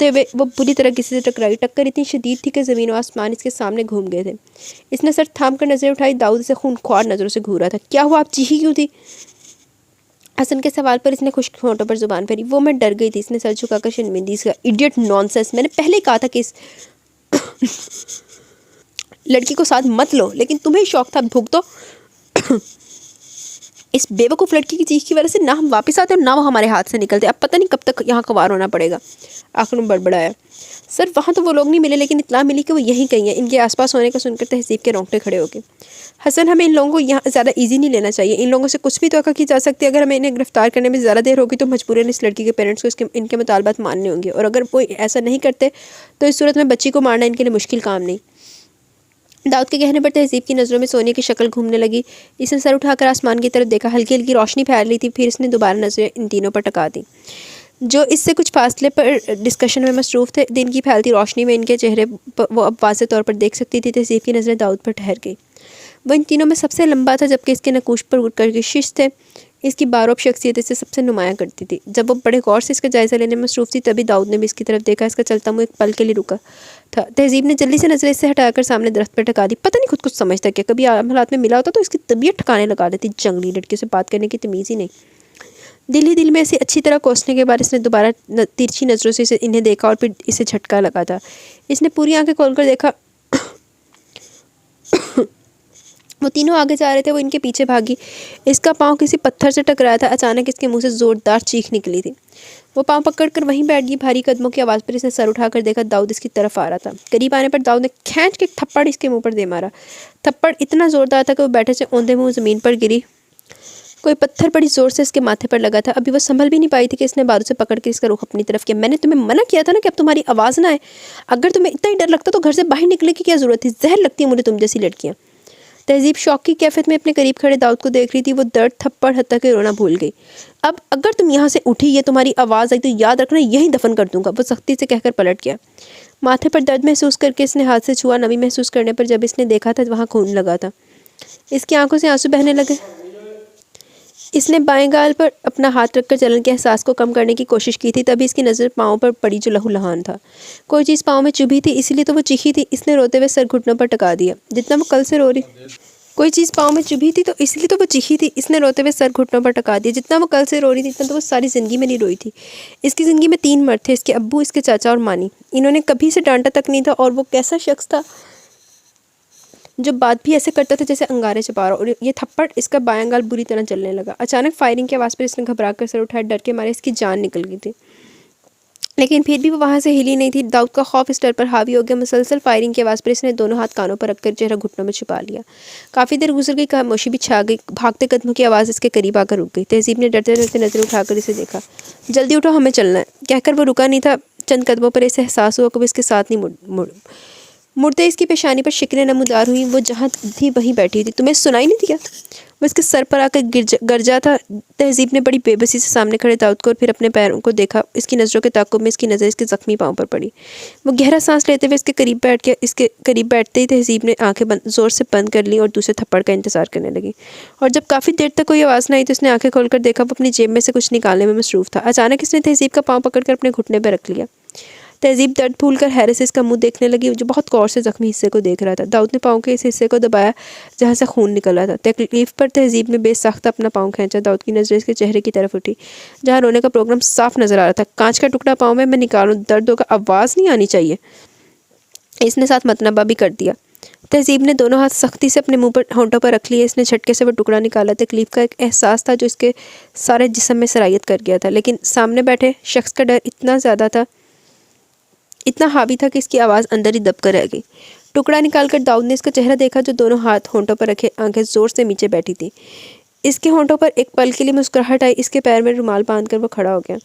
تو وہ بری طرح کسی سے ٹکرائی. ٹکر اتنی شدید تھی کہ زمین و آسمان اس کے سامنے گھوم گئے تھے. اس نے سر تھام کر نظریں اٹھائی. داؤد سے خونخوار نظروں سے گھورا تھا. کیا ہوا؟ آپ چیخی کیوں تھی؟ حسن کے سوال پر اس نے خشک ہونٹوں پر زبان پھیری. وہ میں ڈر گئی تھی. اس نے سر جھکا کر شرمندگی سے کہا. ایڈیٹ نانسنس، میں نے پہلے ہی کہا تھا کہ اس لڑکی کو ساتھ مت لو، لیکن تمہیں شوق تھا. بھگتو. اس بے وقوف لڑکی کی چیخ کی وجہ سے نہ ہم واپس آتے اور نہ وہ ہمارے ہاتھ سے نکلتے. اب پتہ نہیں کب تک یہاں خوار ہونا پڑے گا. آخر میں بڑبڑایا. سر وہاں تو وہ لوگ نہیں ملے، لیکن اطلاع ملی کہ وہ یہیں کہیں ہیں. ان کے آس پاس ہونے کا سن کر تہذیب کے رونگٹے کھڑے ہو گئے. حسن، ہمیں ان لوگوں کو یہاں زیادہ ایزی نہیں لینا چاہیے. ان لوگوں سے کچھ بھی توقع کی جا سکتی ہے. اگر ہمیں انہیں گرفتار کرنے میں زیادہ دیر ہوگی تو مجبوراً اس لڑکی کے پیرنٹس کو ان کے مطالبات ماننے ہوں گے، اور اگر وہ ایسا نہیں کرتے تو اس صورت میں بچی کو مارنا ان کے لیے مشکل کام نہیں. داؤد کے کہنے پر تہذیب کی نظروں میں سونیا کی شکل گھومنے لگی. اس نے سر اٹھا کر آسمان کی طرف دیکھا. ہلکی ہلکی روشنی پھیل رہی تھی. پھر اس نے دوبارہ نظریں ان تینوں پر ٹکا دیں جو اس سے کچھ فاصلے پر ڈسکشن میں مصروف تھے. دن کی پھیلتی روشنی میں ان کے چہرے وہ اب واضح طور پر دیکھ سکتی تھی. تہذیب کی نظریں داؤد پر ٹھہر گئی. وہ ان تینوں میں سب سے لمبا تھا، جبکہ اس کے نقوش پر کشش تھے. اس کی باروب شخصیت اسے سب سے نمایاں کرتی تھی. جب وہ بڑے غور سے اس کا جائزہ لینے میں مصروف تھی، تبھی داؤد نے بھی اس کی طرف دیکھا. اس کا چلتا منہ ایک پل کے لیے رکا تھا. تہذیب نے جلدی سے نظریں اس سے ہٹا کر سامنے درخت پر ٹکا دی. پتہ نہیں خود کچھ سمجھتا کہ کبھی عام حالات میں ملا ہوتا تو اس کی طبیعت ٹھکانے لگا دیتی. جنگلی لڑکی سے بات کرنے کی تمیز ہی نہیں. دل ہی دل میں اسے اچھی طرح کوسنے کے بعد اس نے دوبارہ ترچھی نظروں سے انہیں دیکھا اور پھر اسے جھٹکا لگا تھا. اس نے پوری آنکھیں کھول کر دیکھا. وہ تینوں آگے جا رہے تھے. وہ ان کے پیچھے بھاگی. اس کا پاؤں کسی پتھر سے ٹکرایا تھا. اچانک اس کے منہ سے زوردار چیخ نکلی تھی. وہ پاؤں پکڑ کر وہیں بیٹھ گئی. بھاری قدموں کی آواز پر اس نے سر اٹھا کر دیکھا. داؤد اس کی طرف آ رہا تھا. قریب آنے پر داؤد نے کھینچ کے ایک تھپڑ اس کے منہ پر دے مارا. تھپڑ اتنا زوردار تھا کہ وہ بیٹھے سے اوندے منہ زمین پر گری. کوئی پتھر بڑی زور سے اس کے ماتھے پر لگا تھا. ابھی وہ سنبھل بھی نہیں پائی تھی کہ اس نے بازو سے پکڑ کے اس کا رخ اپنی طرف کیا. میں نے تمہیں منع کیا تھا نا کہ اب تمہاری آواز نہ آئے. اگر تمہیں اتنا ہی ڈر لگتا تو گھر سے باہر نکلنے کی کیا ضرورت تھی. زہر لگتی ہے مجھے تم جیسی لڑکیاں. تہذیب شوق کی کیفیت میں اپنے قریب کھڑے داؤد کو دیکھ رہی تھی. وہ درد، تھپڑ، حتیٰ کہ رونا بھول گئی. اب اگر تم یہاں سے اٹھی یا تمہاری آواز آئی تو یاد رکھنا یہیں دفن کر دوں گا. وہ سختی سے کہہ کر پلٹ گیا. ماتھے پر درد محسوس کر کے اس نے ہاتھ سے چھوا. نمی محسوس کرنے پر جب اس نے دیکھا تھا وہاں خون لگا تھا. اس کی آنکھوں سے آنسو بہنے لگے. اس نے بائیں گال پر اپنا ہاتھ رکھ کر جلن کے احساس کو کم کرنے کی کوشش کی تھی. تبھی اس کی نظر پاؤں پر پڑی جو لہو لہان تھا. کوئی چیز پاؤں میں چبھی تھی، اسی لیے تو وہ چیخی تھی. اس نے روتے ہوئے سر گھٹنوں پر ٹکا دیا. جتنا وہ کل سے رو رہی کوئی چیز پاؤں میں چبھی تھی تو اس لیے تو وہ چیخی تھی. اس نے روتے ہوئے سر گھٹنوں پر ٹکا دیا. جتنا وہ کل سے رو رہی تھی اتنا تو وہ ساری زندگی میں نہیں روئی تھی. اس کی زندگی میں 3 مرد تھے. اس کے ابو، اس کے چاچا اور مانی. انہوں نے کبھی اسے ڈانٹا تک نہیں تھا. اور وہ کیسا شخص تھا جو بات بھی ایسے کرتا تھا جیسے انگارے چھپا رہا. اور یہ تھپڑ. اس کا بایاں گال بری طرح جلنے لگا. اچانک فائرنگ کی آواز پر اس نے گھبرا کر سر اٹھایا. ڈر کے مارے اس کی جان نکل گئی تھی، لیکن پھر بھی وہ وہاں سے ہلی نہیں تھی. داؤد کا خوف اس ڈر پر حاوی ہو گیا. مسلسل فائرنگ کی آواز پر اس نے دونوں ہاتھ کانوں پر رکھ کر چہرہ گھٹنوں میں چھپا لیا. کافی دیر گزر گئی. خاموشی بھی چھا گئی. بھاگتے قدموں کی آواز اس کے قریب آ کر رک گئی. تہذیب نے ڈرتے ڈرتے نظر اٹھا کر اسے دیکھا. جلدی اٹھو، ہمیں چلنا ہے، کہہ کر وہ رکا نہیں تھا. چند قدموں پر اسے احساس ہوا کہ وہ اس کے ساتھ نہیں مڑتے اس کی پیشانی پر شکلیں نمودار ہوئیں. وہ جہاں تھی وہیں بیٹھی تھی. تمہیں سنائی نہیں دیا؟ وہ اس کے سر پر آ کر گرجا تھا. تہذیب نے بڑی بے بسی سے سامنے کھڑے داؤد کو اور پھر اپنے پیروں کو دیکھا. اس کی نظروں کے تعاقب میں اس کی نظر اس کے زخمی پاؤں پر پڑی. وہ گہرا سانس لیتے ہوئے اس کے قریب بیٹھتے ہی تہذیب نے آنکھیں زور سے بند کر لیں اور دوسرے تھپڑ کا انتظار کرنے لگی. اور جب کافی دیر تک کوئی آواز نہ آئی تو اس نے آنکھیں کھول کر دیکھا. وہ اپنی جیب میں سے کچھ نکالنے میں مصروف تھا. اچانک اس نے تہذیب کا پاؤں پکڑ کر اپنے گھٹنے پہ رکھ لیا. تہذیب درد بھول کر حیرت سے اس کا منہ دیکھنے لگی جو بہت غور سے زخمی حصے کو دیکھ رہا تھا. داؤد نے پاؤں کے اس حصے کو دبایا جہاں سے خون نکل رہا تھا. تکلیف پر تہذیب نے بے ساختہ اپنا پاؤں کھینچا. داؤد کی نظریں اس کے چہرے کی طرف اٹھی جہاں رونے کا پروگرام صاف نظر آ رہا تھا. کانچ کا ٹکڑا پاؤں میں نکالوں، درد ہوگا، آواز نہیں آنی چاہیے. اس نے ساتھ متنبہ بھی کر دیا. تہذیب نے دونوں ہاتھ سختی سے اپنے منہ پر ہونٹوں پر رکھ لیے. اس نے جھٹکے سے وہ ٹکڑا نکالا. تکلیف کا ایک احساس تھا جو اس کے سارے جسم میں سرایت کر گیا تھا، لیکن سامنے بیٹھے شخص کا ڈر اتنا زیادہ تھا، اتنا حاوی تھا کہ اس کی آواز اندر ہی دب کر رہ گئی. ٹکڑا نکال کر داؤد نے اس کا چہرہ دیکھا جو دونوں ہاتھ ہونٹوں پر رکھے آنکھیں زور سے نیچے بیٹھی تھی. اس کے ہونٹوں پر ایک پل کے لیے مسکراہٹ آئی. اس کے پیر میں رومال باندھ کر وہ کھڑا ہو گیا.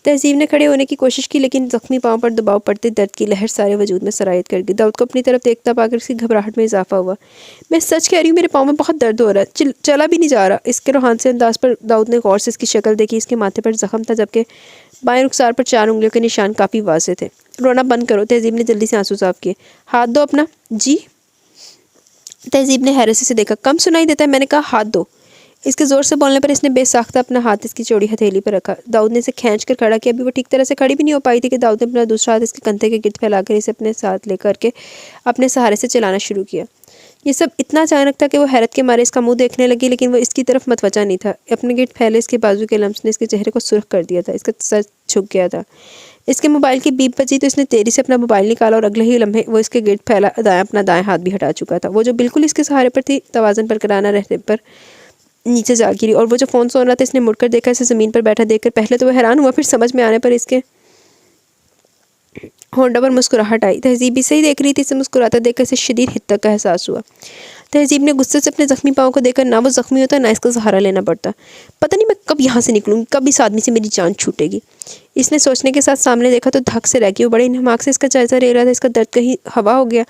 تہذیب نے کھڑے ہونے کی کوشش کی لیکن زخمی پاؤں پر دباؤ پڑتے درد کی لہر سارے وجود میں سرایت کر گئی. داؤد کو اپنی طرف دیکھتا پا کر اس کی گھبراہٹ میں اضافہ ہوا. میں سچ کہہ رہی ہوں، میرے پاؤں میں بہت درد ہو رہا ہے، چلا بھی نہیں جا رہا. اس کے روحان سے انداز پر داؤد نے غور سے اس کی شکل دیکھی. اس کے ماتھے پر زخم تھا جبکہ بائیں رخسار پر 4 انگلیوں کے نشان کافی واضح تھے. رونا بند کرو. تہذیب نے جلدی سے آنسو صاف کیے. ہاتھ دو اپنا. جی. تہذیب نے حیرت سے دیکھا. کم سنائی دیتا ہے، میں نے کہا ہاتھ دو. اس کے زور سے بولنے پر اس نے بے ساختہ اپنا ہاتھ اس کی چوڑی ہتھیلی پر رکھا۔ داؤد نے اسے کھینچ کر کھڑا کیا۔ ابھی وہ ٹھیک طرح سے کھڑی بھی نہیں ہو پائی تھی کہ داؤد نے اپنا دوسرا ہاتھ اس کے کندھے کے گرد پھیلا کر اسے اپنے ساتھ لے کر کے اپنے سہارے سے چلانا شروع کیا۔ یہ سب اتنا اچانک تھا کہ وہ حیرت کے مارے اس کا منہ دیکھنے لگی، لیکن وہ اس کی طرف متوجہ نہیں تھا۔ اپنے گرد پھیلے اس کے بازو کے لمس نے اس کے چہرے کو سرخ کر دیا تھا۔ اس کا سر جھک گیا تھا۔ اس کے موبائل کی بیپ بجی تو اس نے تیزی سے اپنا موبائل نکالا اور اگلے ہی لمحے وہ اس کے گرد پھیلا اپنا دائیں ہاتھ بھی ہٹا چکا تھا۔ وہ جو بالکل اس کے سہارے پر تھی، توازن برقرار رہنے پر نیچے جا گری، اور وہ جو فون سن رہا تھا اس نے مڑ کر دیکھا، اسے زمین پر بیٹھا دیکھ کر پہلے تو وہ حیران ہوا، پھر سمجھ میں آنے پر اس کے ہونٹوں پر مسکراہٹ آئی۔ تہذیب بھی صحیح دیکھ رہی تھی، اسے مسکراتا دیکھ کر اسے شدید حدت کا احساس ہوا۔ تہذیب نے غصے سے اپنے زخمی پاؤں کو دیکھ کر، نہ وہ زخمی ہوتا نہ اس کا سہارا لینا پڑتا۔ پتہ نہیں میں کب یہاں سے نکلوں گی، کب اس آدمی سے میری جان چھوٹے گی۔ اس نے سوچنے کے ساتھ سامنے دیکھا تو دھک سے رہ گئی۔ وہ بڑے انہماک سے اس کا جائزہ لے رہا تھا، اس کا درد کہیں ہوا ہو گیا۔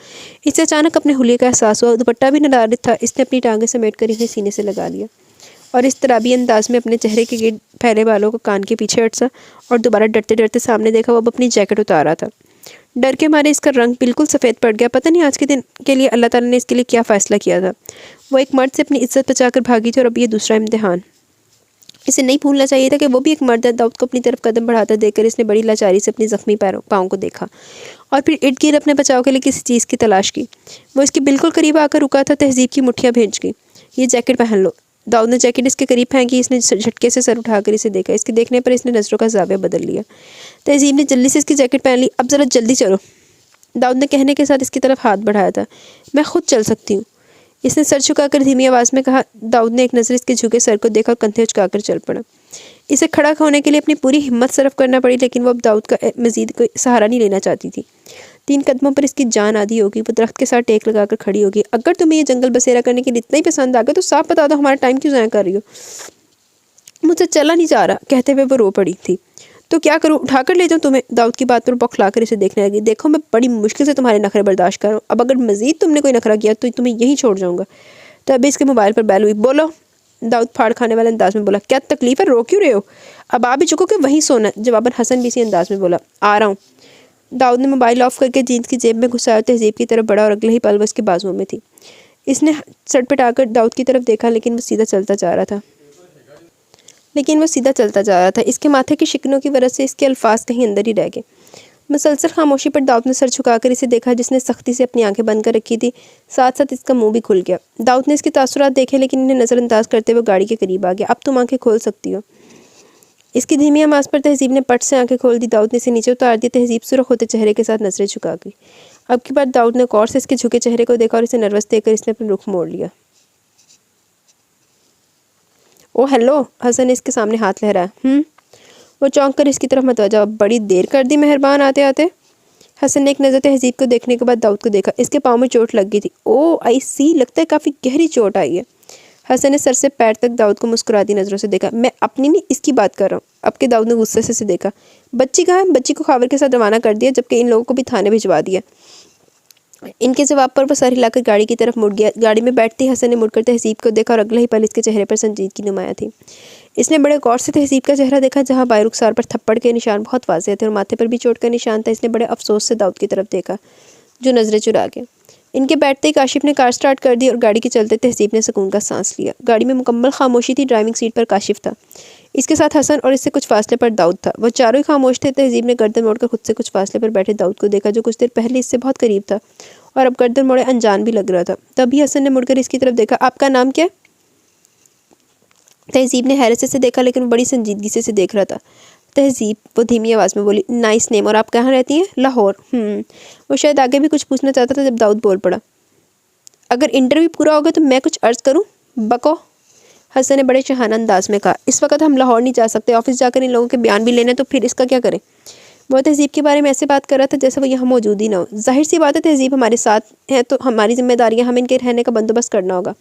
اس سے اچانک اپنے حلیے کا احساس ہوا، دوپٹہ بھی نڈارت تھا۔ اس نے اپنی ٹانگیں سمیٹ کر انہیں سینے سے لگا لیا اور اس اضطرابی انداز میں اپنے چہرے کے گرد پھیلے بالوں کو کان کے پیچھے اٹسا اور دوبارہ ڈرتے ڈرتے سامنے دیکھا۔ وہ اب اپنی جیکٹ اتار رہا تھا۔ ڈر کے مارے اس کا رنگ بالکل سفید پڑ گیا۔ پتہ نہیں آج کے دن کے لیے اللہ تعالیٰ نے اس کے لیے کیا فیصلہ کیا تھا۔ وہ ایک مرد سے اپنی عزت بچا کر بھاگی تھی، اور اب یہ دوسرا امتحان۔ اسے نہیں بھولنا چاہیے تھا کہ وہ بھی ایک مرد ہے۔ داؤد کو اپنی طرف قدم بڑھاتا دیکھ کر اس نے بڑی لاچاری سے اپنی زخمی پاؤں کو دیکھا اور پھر ارد گرد اپنے بچاؤ کے لیے کسی چیز کی تلاش کی۔ وہ اس کے بالکل قریب آ کر رکا تھا۔ تہذیب کی مٹھیاں بھیج گئی۔ یہ جیکٹ پہن لو۔ داؤد نے جیکٹ اس کے قریب پھینکی۔ اس نے جھٹکے سے سر اٹھا کر اسے دیکھا۔ اس کے دیکھنے پر اس نے نظروں کا زاویہ بدل لیا۔ تہذیب نے جلدی سے اس کی جیکٹ پہن لی۔ اب ذرا جلدی چلو، داؤد نے کہنے کے ساتھ اس کی طرف ہاتھ بڑھایا تھا۔ میں خود چل سکتی ہوں، اس نے سر جھکا کر دھیمی آواز میں کہا۔ داؤد نے ایک نظر اس کے جھکے سر کو دیکھا اور کندھے اچکا کر چل پڑا۔ اسے کھڑا ہونے کے لیے اپنی پوری ہمت صرف کرنا پڑی، لیکن وہ اب داؤد کا مزید کوئی سہارا نہیں لینا چاہتی تھی۔ 3 قدموں پر اس کی جان آدھی ہوگی۔ وہ درخت کے ساتھ ٹیک لگا کر کھڑی ہوگی۔ اگر تمہیں یہ جنگل بسیرا کرنے کے لیے اتنا ہی پسند آ گیا تو صاف بتا دو، ہمارا ٹائم کیوں ضائع کر رہی ہو؟ مجھ سے چلا نہیں جا رہا، کہتے ہوئے وہ رو پڑی تھی۔ تو کیا کروں، اٹھا کر لے جاؤں تمہیں؟ داؤد کی بات پر بوکھلا کر اسے دیکھنے لگی۔ دیکھو میں بڑی مشکل سے تمہارے نخرے برداشت کر رہا ہوں، اب اگر مزید تم نے کوئی نخرہ کیا تو تمہیں یہیں چھوڑ جاؤں گا۔ تبھی اس کے موبائل پر بیل ہوئی۔ بولو، داؤد پھاڑ کھانے والے انداز میں بولا۔ کیا تکلیف ہے، رو کیوں رہے ہو؟ اب آ بھی چکو کہ وہیں سونا؟ جواباً حسن بھی اسی انداز میں بولا۔ آ رہا ہوں۔ داؤد نے موبائل آف کر کے جینس کی جیب میں گھسایا اور تہذیب کی طرف بڑھا، اور اگلے ہی پل وہ اس کے بازوؤں میں تھی۔ اس نے سڑپٹا کر داؤد کی طرف دیکھا، لیکن وہ سیدھا چلتا جا رہا تھا۔ اس کے ماتھے کی شکنوں کی وجہ سے اس کے الفاظ کہیں اندر ہی رہ گئے۔ مسلسل خاموشی پر داؤد نے سر جھکا کر اسے دیکھا، جس نے سختی سے اپنی آنکھیں بند کر رکھی تھی۔ ساتھ ساتھ اس کا منہ بھی کھل گیا۔ داؤد نے اس کے تاثرات دیکھے، لیکن انہیں نظر انداز کرتے ہوئے گاڑی کے قریب آ گیا۔ اب تم آنکھیں کھول سکتی ہو۔ اس کی دھیمی آواز پر تہذیب نے پٹ سے آنکھیں کھول دی۔ داؤد نے اسے نیچے اتار دیا۔ تہذیب سرخ ہوتے چہرے کے ساتھ نظریں جھکا گئی۔ اب کی بار داؤد نے غور سے اس کے جھکے چہرے کو دیکھا اور اسے نروس دیکھ کر اس نے اپنا رخ موڑ لیا۔ او ہیلو، حسن نے اس کے سامنے ہاتھ لہرایا۔ وہ چونک کر اس کی طرف متوجہ۔ بڑی دیر کر دی مہربان آتے آتے۔ حسن نے ایک نظر تہذیب کو دیکھنے کے بعد داؤد کو دیکھا۔ اس کے پاؤں میں چوٹ لگ گئی تھی۔ او آئی سی، لگتا ہے کافی گہری چوٹ آئی ہے۔ حسن نے سر سے پیر تک داؤد کو مسکراتی نظروں سے دیکھا۔ میں اپنی نہیں، اس کی بات کر رہا ہوں۔ اب کے داؤد نے غصے سے اسے دیکھا۔ بچی کہاں ہے؟ بچی کو خاور کے ساتھ روانہ کر دیا، جبکہ ان لوگوں کو بھی تھانے بھجوا دیا۔ ان کے جواب پر وہ سر ہلا کر گاڑی کی طرف مڑ گیا۔ گاڑی میں بیٹھتے ہی حسن نے مڑ کر تہذیب کو دیکھا، اور اگلے ہی پل اس کے چہرے پر سنجیدگی نمایاں تھی۔ اس نے بڑے غور سے تہذیب کا چہرہ دیکھا، جہاں بائیں رخسار پر تھپڑ کے نشان بہت واضح تھے اور ماتھے پر بھی چوٹ کا نشان تھا۔ اس نے بڑے افسوس سے داؤد کی طرف دیکھا، جو نظریں چرا گیا۔ ان کے بیٹھتے ہی کاشف نے کار سٹارٹ کر دی اور گاڑی کے چلتے تہذیب نے سکون کا سانس لیا۔ گاڑی میں مکمل خاموشی تھی۔ ڈرائیونگ سیٹ پر کاشف تھا، اس کے ساتھ حسن، اور اس سے کچھ فاصلے پر داؤد تھا۔ وہ چاروں ہی خاموش تھے۔ تہذیب نے گردن موڑ کر خود سے کچھ فاصلے پر بیٹھے داؤد کو دیکھا، جو کچھ دیر پہلے اس سے بہت قریب تھا اور اب گردن موڑے انجان بھی لگ رہا تھا۔ تبھی حسن نے مڑ کر اس کی طرف دیکھا۔ آپ کا نام کیا ہے؟ تہذیب نے حیرت سے اسے دیکھا، لیکن وہ بڑی سنجیدگی سے اسے دیکھ رہا تھا۔ تہذیب، وہ دھیمی آواز میں بولی۔ نائس نیم، اور آپ کہاں رہتی ہیں؟ لاہور۔ وہ شاید آگے بھی کچھ پوچھنا چاہتا تھا جب داؤد بول پڑا۔ اگر انٹرویو پورا ہوگا تو میں کچھ عرض کروں؟ بکو، حسن نے بڑے شاہانہ انداز میں کہا۔ اس وقت ہم لاہور نہیں جا سکتے، آفس جا کر ان لوگوں کے بیان بھی لینے، تو پھر اس کا کیا کریں؟ وہ تہذیب کے بارے میں ایسے بات کر رہا تھا جیسے وہ یہاں موجود ہی نہ ہو۔ ظاہر سی بات ہے، تہذیب ہمارے ساتھ ہے تو ہماری ذمہ داریاں، ہمیں ان کے رہنے کا بندوبست کرنا ہوگا۔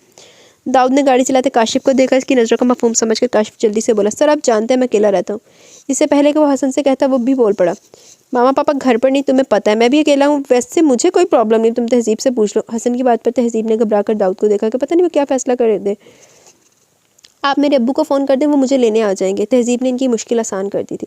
داؤد نے گاڑی چلاتے کاشف کو دیکھا۔ اس کی نظروں کا مفہوم سمجھ کر کاشف جلدی سے بولا۔ سر آپ جانتے ہیں میں اکیلا رہتا ہوں۔ اس سے پہلے کہ وہ حسن سے کہتا وہ بھی بول پڑا۔ ماما پاپا گھر پر نہیں، تمہیں پتہ ہے میں بھی اکیلا ہوں، ویسے مجھے کوئی پرابلم نہیں، تم تہذیب سے پوچھ لو۔ حسن کی بات پر تہذیب نے گھبرا کر داؤد کو دیکھا کہ پتہ نہیں وہ کیا فیصلہ کر دے۔ آپ میرے ابو کو فون کر دیں، وہ مجھے لینے آ جائیں گے۔ تہذیب نے ان کی مشکل آسان کر دی تھی۔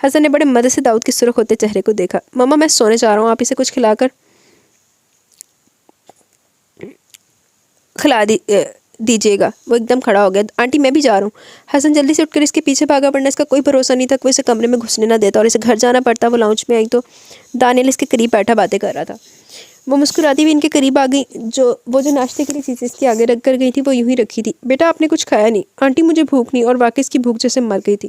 حسن نے بڑے مدد سے داؤد کے سرخ ہوتے چہرے کو دیکھا۔ ماما میں سونے جا رہا ہوں، آپ اسے کچھ کھلا دیجیے گا۔ وہ ایک دم کھڑا ہو گیا۔ آنٹی میں بھی جا رہا ہوں۔ حسن جلدی سے اٹھ کر اس کے پیچھے بھاگا، ورنہ اس کا کوئی بھروسہ نہیں تھا کہ وہ اسے کمرے میں گھسنے نہ دیتا اور اسے گھر جانا پڑتا۔ وہ لاؤنج میں آئی تو دانیل اس کے قریب بیٹھا باتیں کر رہا تھا۔ وہ مسکراتی ہوئی ان کے قریب آ گئی۔ وہ جو ناشتے کے لیے چیزیں اس کے آگے رکھ کر گئی تھی وہ یوں ہی رکھی تھی۔ بیٹا آپ نے کچھ کھایا نہیں؟ آنٹی مجھے بھوک نہیں، اور واقعی اس کی بھوک جیسے مر گئی تھی۔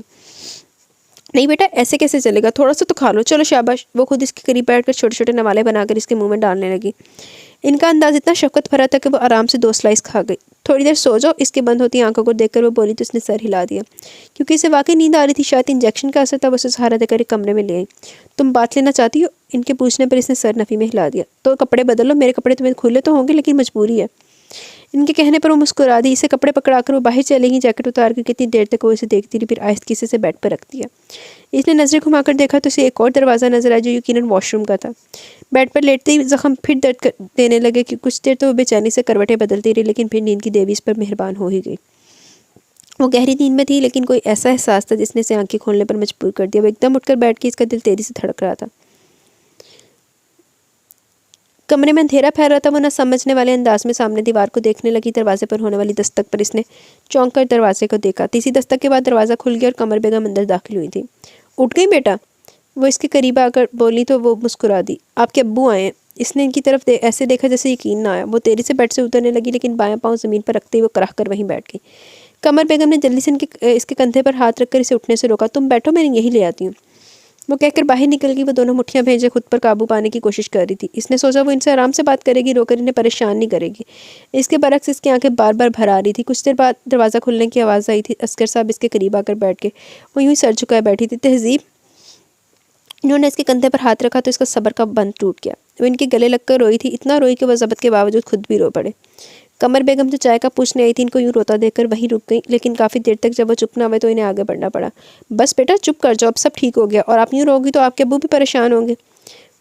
نہیں بیٹا ایسے کیسے چلے گا، تھوڑا سا تو کھا لو، چلو شاباش۔ وہ خود اس کے قریب بیٹھ کر چھوٹے چھوٹے نوالے بنا کر اس کے منہ میں ڈالنے لگی۔ ان کا انداز اتنا شفقت بھرا تھا کہ وہ آرام سے 2 سلائس کھا گئی۔ تھوڑی دیر سو جاؤ، اس کے بند ہوتی آنکھوں کو دیکھ کر وہ بولی تو اس نے سر ہلا دیا، کیونکہ اسے واقعی نیند آ رہی تھی۔ شاید انجیکشن کا اثر تھا۔ وہ اسے سہارا دے کر ایک کمرے میں لے آئی۔ تم بات لینا چاہتی ہو؟ ان کے پوچھنے پر اس نے سر نفی میں ہلا دیا۔ تو کپڑے بدل لو، میرے کپڑے تمہیں کھلے تو ہوں گے لیکن مجبوری ہے۔ ان کے کہنے پر وہ مسکرا دی۔ اسے کپڑے پکڑا کر وہ باہر چلے گی۔ جیکٹ اتار کر کتنی دیر تک وہ اسے دیکھتی رہی، پھر آہستگی سے بیڈ پر رکھ دیا۔ اس نے نظریں گھما کر دیکھا تو اسے ایک اور دروازہ نظر آیا جو یقیناً واش روم کا تھا۔ بیڈ پر لیٹتے ہی زخم پھر درد دینے لگے کہ کچھ دیر تو وہ بے چینی سے کروٹیں بدلتی رہی، لیکن پھر نیند کی دیوی اس پر مہربان ہو ہی گئی۔ وہ گہری نیند میں تھی، لیکن کوئی ایسا احساس تھا جس نے اسے آنکھیں کھولنے پر مجبور کر دیا۔ وہ ایک دم اٹھ کر بیٹھ گئی۔ اس کا دل تیزی سے دھڑک رہا تھا۔ کمرے میں اندھیرا پھیل رہا تھا۔ وہ نہ سمجھنے والے انداز میں سامنے دیوار کو دیکھنے لگی۔ دروازے پر ہونے والی دستک پر اس نے چونک کر دروازے کو دیکھا۔ تیسری دستک کے بعد دروازہ کھل گیا اور قمر بیگم اندر داخل ہوئی تھی۔ اٹھ گئی بیٹا؟ وہ اس کے قریب آ کر بولی تو وہ مسکرا دی۔ آپ کے ابو آئے ہیں۔ اس نے ان کی طرف ایسے دیکھا جیسے یقین نہ آیا۔ وہ تیزی سے بیڈ سے اترنے لگی، لیکن بایاں پاؤں زمین پر رکھتے ہی وہ کراہ کر وہیں بیٹھ گئی۔ قمر بیگم نے جلدی سے اس کے کندھے پر ہاتھ رکھ کر اسے اٹھنے سے روکا۔ تم بیٹھو، میں یہی لے آتی ہوں۔ وہ کہہ کر باہر نکل گئی۔ وہ دونوں مٹھیاں بھیجے خود پر قابو پانے کی کوشش کر رہی تھی۔ اس نے سوچا وہ ان سے آرام سے بات کرے گی، رو کر انہیں پریشان نہیں کرے گی۔ اس کے برعکس اس کی آنکھیں بار بار بھر آ رہی تھی۔ کچھ دیر بعد دروازہ کھلنے کی آواز آئی تھی۔ عسکر صاحب اس کے قریب آ کر بیٹھ گئے۔ وہ یوں ہی سر جھکائے بیٹھی تھی۔ تہذیب؟ انہوں نے اس کے کندھے پر ہاتھ رکھا تو اس کا صبر کا بند ٹوٹ گیا۔ وہ ان کے گلے لگ کر روئی تھی، اتنا روئی کہ وہ ضبط کے باوجود خود بھی رو پڑے۔ قمر بیگم جو چائے کا پوچھنے آئی تھی ان کو یوں روتا دیکھ کر وہیں رک گئی، لیکن کافی دیر تک جب وہ چپ نہ ہوئے تو انہیں آگے بڑھنا پڑا۔ بس بیٹا چپ کر جاؤ، اب سب ٹھیک ہو گیا، اور آپ یوں روگی تو آپ کے ابو بھی پریشان ہوں گے۔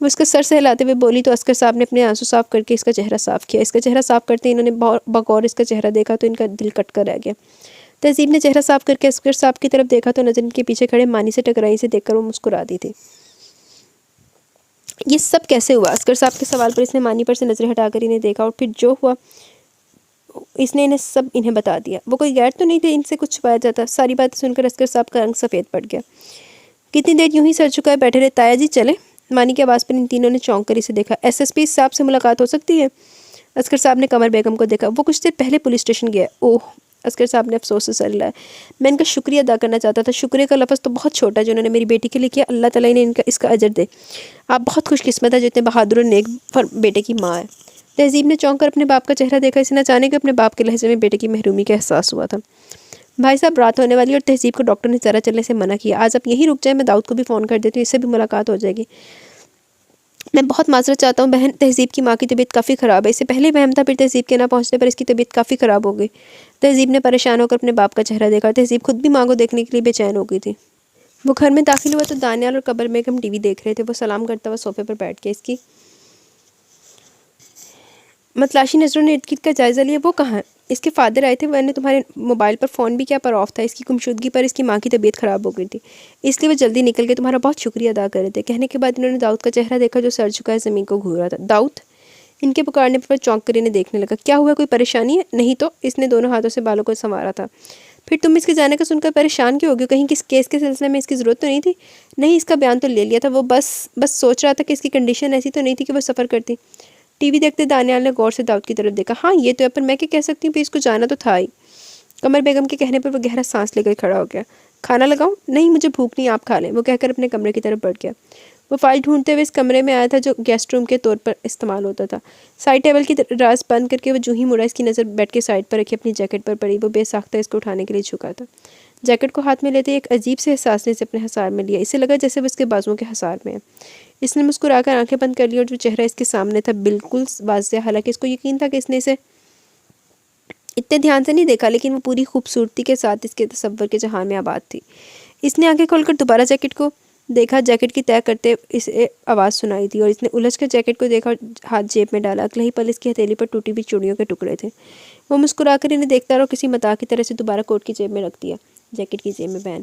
وہ اس کا سر سے ہلاتے ہوئے بولی تو عسکر صاحب نے اپنے آنسو صاف کر کے اس کا چہرہ صاف کیا۔ اس کا چہرہ صاف کرتے انہوں نے بغور اس کا چہرہ دیکھا تو ان کا دل کٹ کر رہ گیا۔ تہذیب نے چہرہ صاف کر کے عسکر صاحب کی طرف دیکھا تو نظر ان کے پیچھے کھڑے مانی سے ٹکرائی سے دیکھ کر وہ مسکرا دی تھی۔ یہ سب کیسے ہوا؟ عسکر صاحب کے سوال پر اس نے مانی پر سے نظریں ہٹا کر انہیں دیکھا، اور پھر جو ہوا اس نے انہیں بتا دیا۔ وہ کوئی غیر تو نہیں تھے ان سے کچھ چھپایا جاتا۔ ساری باتیں سن کر عسکر صاحب کا رنگ سفید پڑ گیا۔ کتنی دیر یوں ہی سر جھکائے بیٹھے رہے۔ تایا جی چلے؟ مانی کی آواز پر ان تینوں نے چونک کر اسے دیکھا۔ ایس ایس پی صاحب سے ملاقات ہو سکتی ہے؟ عسکر صاحب نے قمر بیگم کو دیکھا۔ وہ کچھ دیر پہلے پولیس اسٹیشن گیا۔ اوہ! عسکر صاحب نے افسوس سے سر ہلایا۔ میں ان کا شکریہ ادا کرنا چاہتا تھا۔ شکریہ کا لفظ تو بہت چھوٹا ہے جو انہوں نے میری بیٹی کے لیے کیا۔ اللہ تعالیٰ نے اس کا اجر دے۔ آپ بہت خوش قسمت ہے جو اتنے بہادر اور نیک بیٹے کی ماں ہے۔ تہذیب نے چونک کر اپنے باپ کا چہرہ دیکھا۔ اسے نہ جانے کہ اپنے باپ کے لہجے میں بیٹے کی محرومی کا احساس ہوا تھا۔ بھائی صاحب رات ہونے والی، اور تہذیب کو ڈاکٹر نے ذرا چلنے سے منع کیا۔ آج آپ یہیں رک جائیں، میں داؤد کو بھی فون کر دیتی ہوں، اس سے بھی ملاقات ہو جائے گی۔ میں بہت معذرت چاہتا ہوں بہن، تہذیب کی ماں کی طبیعت کافی خراب ہے۔ اس سے پہلے وہم تھا، پھر تہذیب کے نہ پہنچنے پر اس کی طبیعت کافی خراب ہو گئی۔ تہذیب نے پریشان ہو کر اپنے باپ کا چہرہ دیکھا۔ تہذیب خود بھی ماں کو دیکھنے کے لیے بے چین ہو گئی تھی۔ وہ گھر میں داخل ہوا تو دانیال اور قمر بیگم ٹی وی دیکھ رہے تھے۔ وہ سلام کرتا ہوا صوفے پر بیٹھ گیا۔ اس کی متلاشی نظروں نے ارد گرد کا جائزہ لیا۔ وہ کہاں ہے؟ اس کے فادر آئے تھے، میں نے تمہارے موبائل پر فون بھی کیا پر آف تھا۔ اس کی گمشدگی پر اس کی ماں کی طبیعت خراب ہو گئی تھی، اس لیے وہ جلدی نکل گئے۔ تمہارا بہت شکریہ ادا کر رہے تھے۔ کہنے کے بعد انہوں نے داؤد کا چہرہ دیکھا جو سر جھکائے زمین کو گھور رہا تھا۔ داؤد؟ ان کے پکارنے پر چونک کر انہیں دیکھنے لگا۔ کیا ہوا، کوئی پریشانی ہے؟ نہیں تو، اس نے دونوں ہاتھوں سے بالوں کو سنوارا تھا۔ پھر تم اس کے جانے کا سن کر پریشان کیوں ہو گئے؟ کہیں کس کیس کے سلسلے میں اس کی ضرورت تو نہیں تھی؟ نہیں، اس کا بیان تو لے لیا تھا۔ وہ بس سوچ رہا تھا کہ اس کی کنڈیشن ایسی تو نہیں تھی کہ وہ سفر کرتی۔ ٹی وی دیکھتے دانیال نے غور سے داؤد کی طرف دیکھا۔ ہاں یہ تو ہے، پر میں کیا کہہ سکتی ہوں، پھر اس کو جانا تو تھا ہی۔ قمر بیگم کے کہنے پر وہ گہرا سانس لے کر کھڑا ہو گیا۔ کھانا لگاؤں؟ نہیں مجھے بھوک نہیں، آپ کھا لیں، وہ کہہ کر اپنے کمرے کی طرف بڑھ گیا۔ وہ فائل ڈھونڈتے ہوئے اس کمرے میں آیا تھا جو گیسٹ روم کے طور پر استعمال ہوتا تھا۔ سائڈ ٹیبل کی راز بند کر کے وہ جو ہی مڑا، اس کی نظر بیڈ کے سائڈ پر رکھی اپنی جیکٹ پر پڑی۔ وہ بے ساختہ اس کو اٹھانے کے لیے جھکا تھا۔ جیکٹ کو ہاتھ میں لیتے ایک عجیب سے احساس نے اسے اپنے حصار میں لیا۔ اسے لگا جیسے وہ اس کے بازوؤں کے حصار میں ہے۔ اس نے مسکرا کر آنکھیں بند کر لی، اور جو چہرہ اس کے سامنے تھا بالکل واضح، حالانکہ اس کو یقین تھا کہ اس نے اسے اتنے دھیان سے نہیں دیکھا، لیکن وہ پوری خوبصورتی کے ساتھ اس کے تصور کے جہان میں آباد تھی۔ اس نے آنکھیں کھول کر دوبارہ جیکٹ کو دیکھا۔ جیکٹ کی طے کرتے اسے آواز سنائی تھی، اور اس نے الجھ کر جیکٹ کو دیکھا اور ہاتھ جیب میں ڈالا۔ اگلے پل اس کی ہتھیلی پر ٹوٹی ہوئی چوڑیوں کے ٹکڑے تھے۔ وہ مسکرا کر انہیں دیکھتا رہا اور کسی متاع کی طرح سے دوبارہ کوٹ کی جیب میں رکھ دیا۔ جیکٹ کی جیب میں بین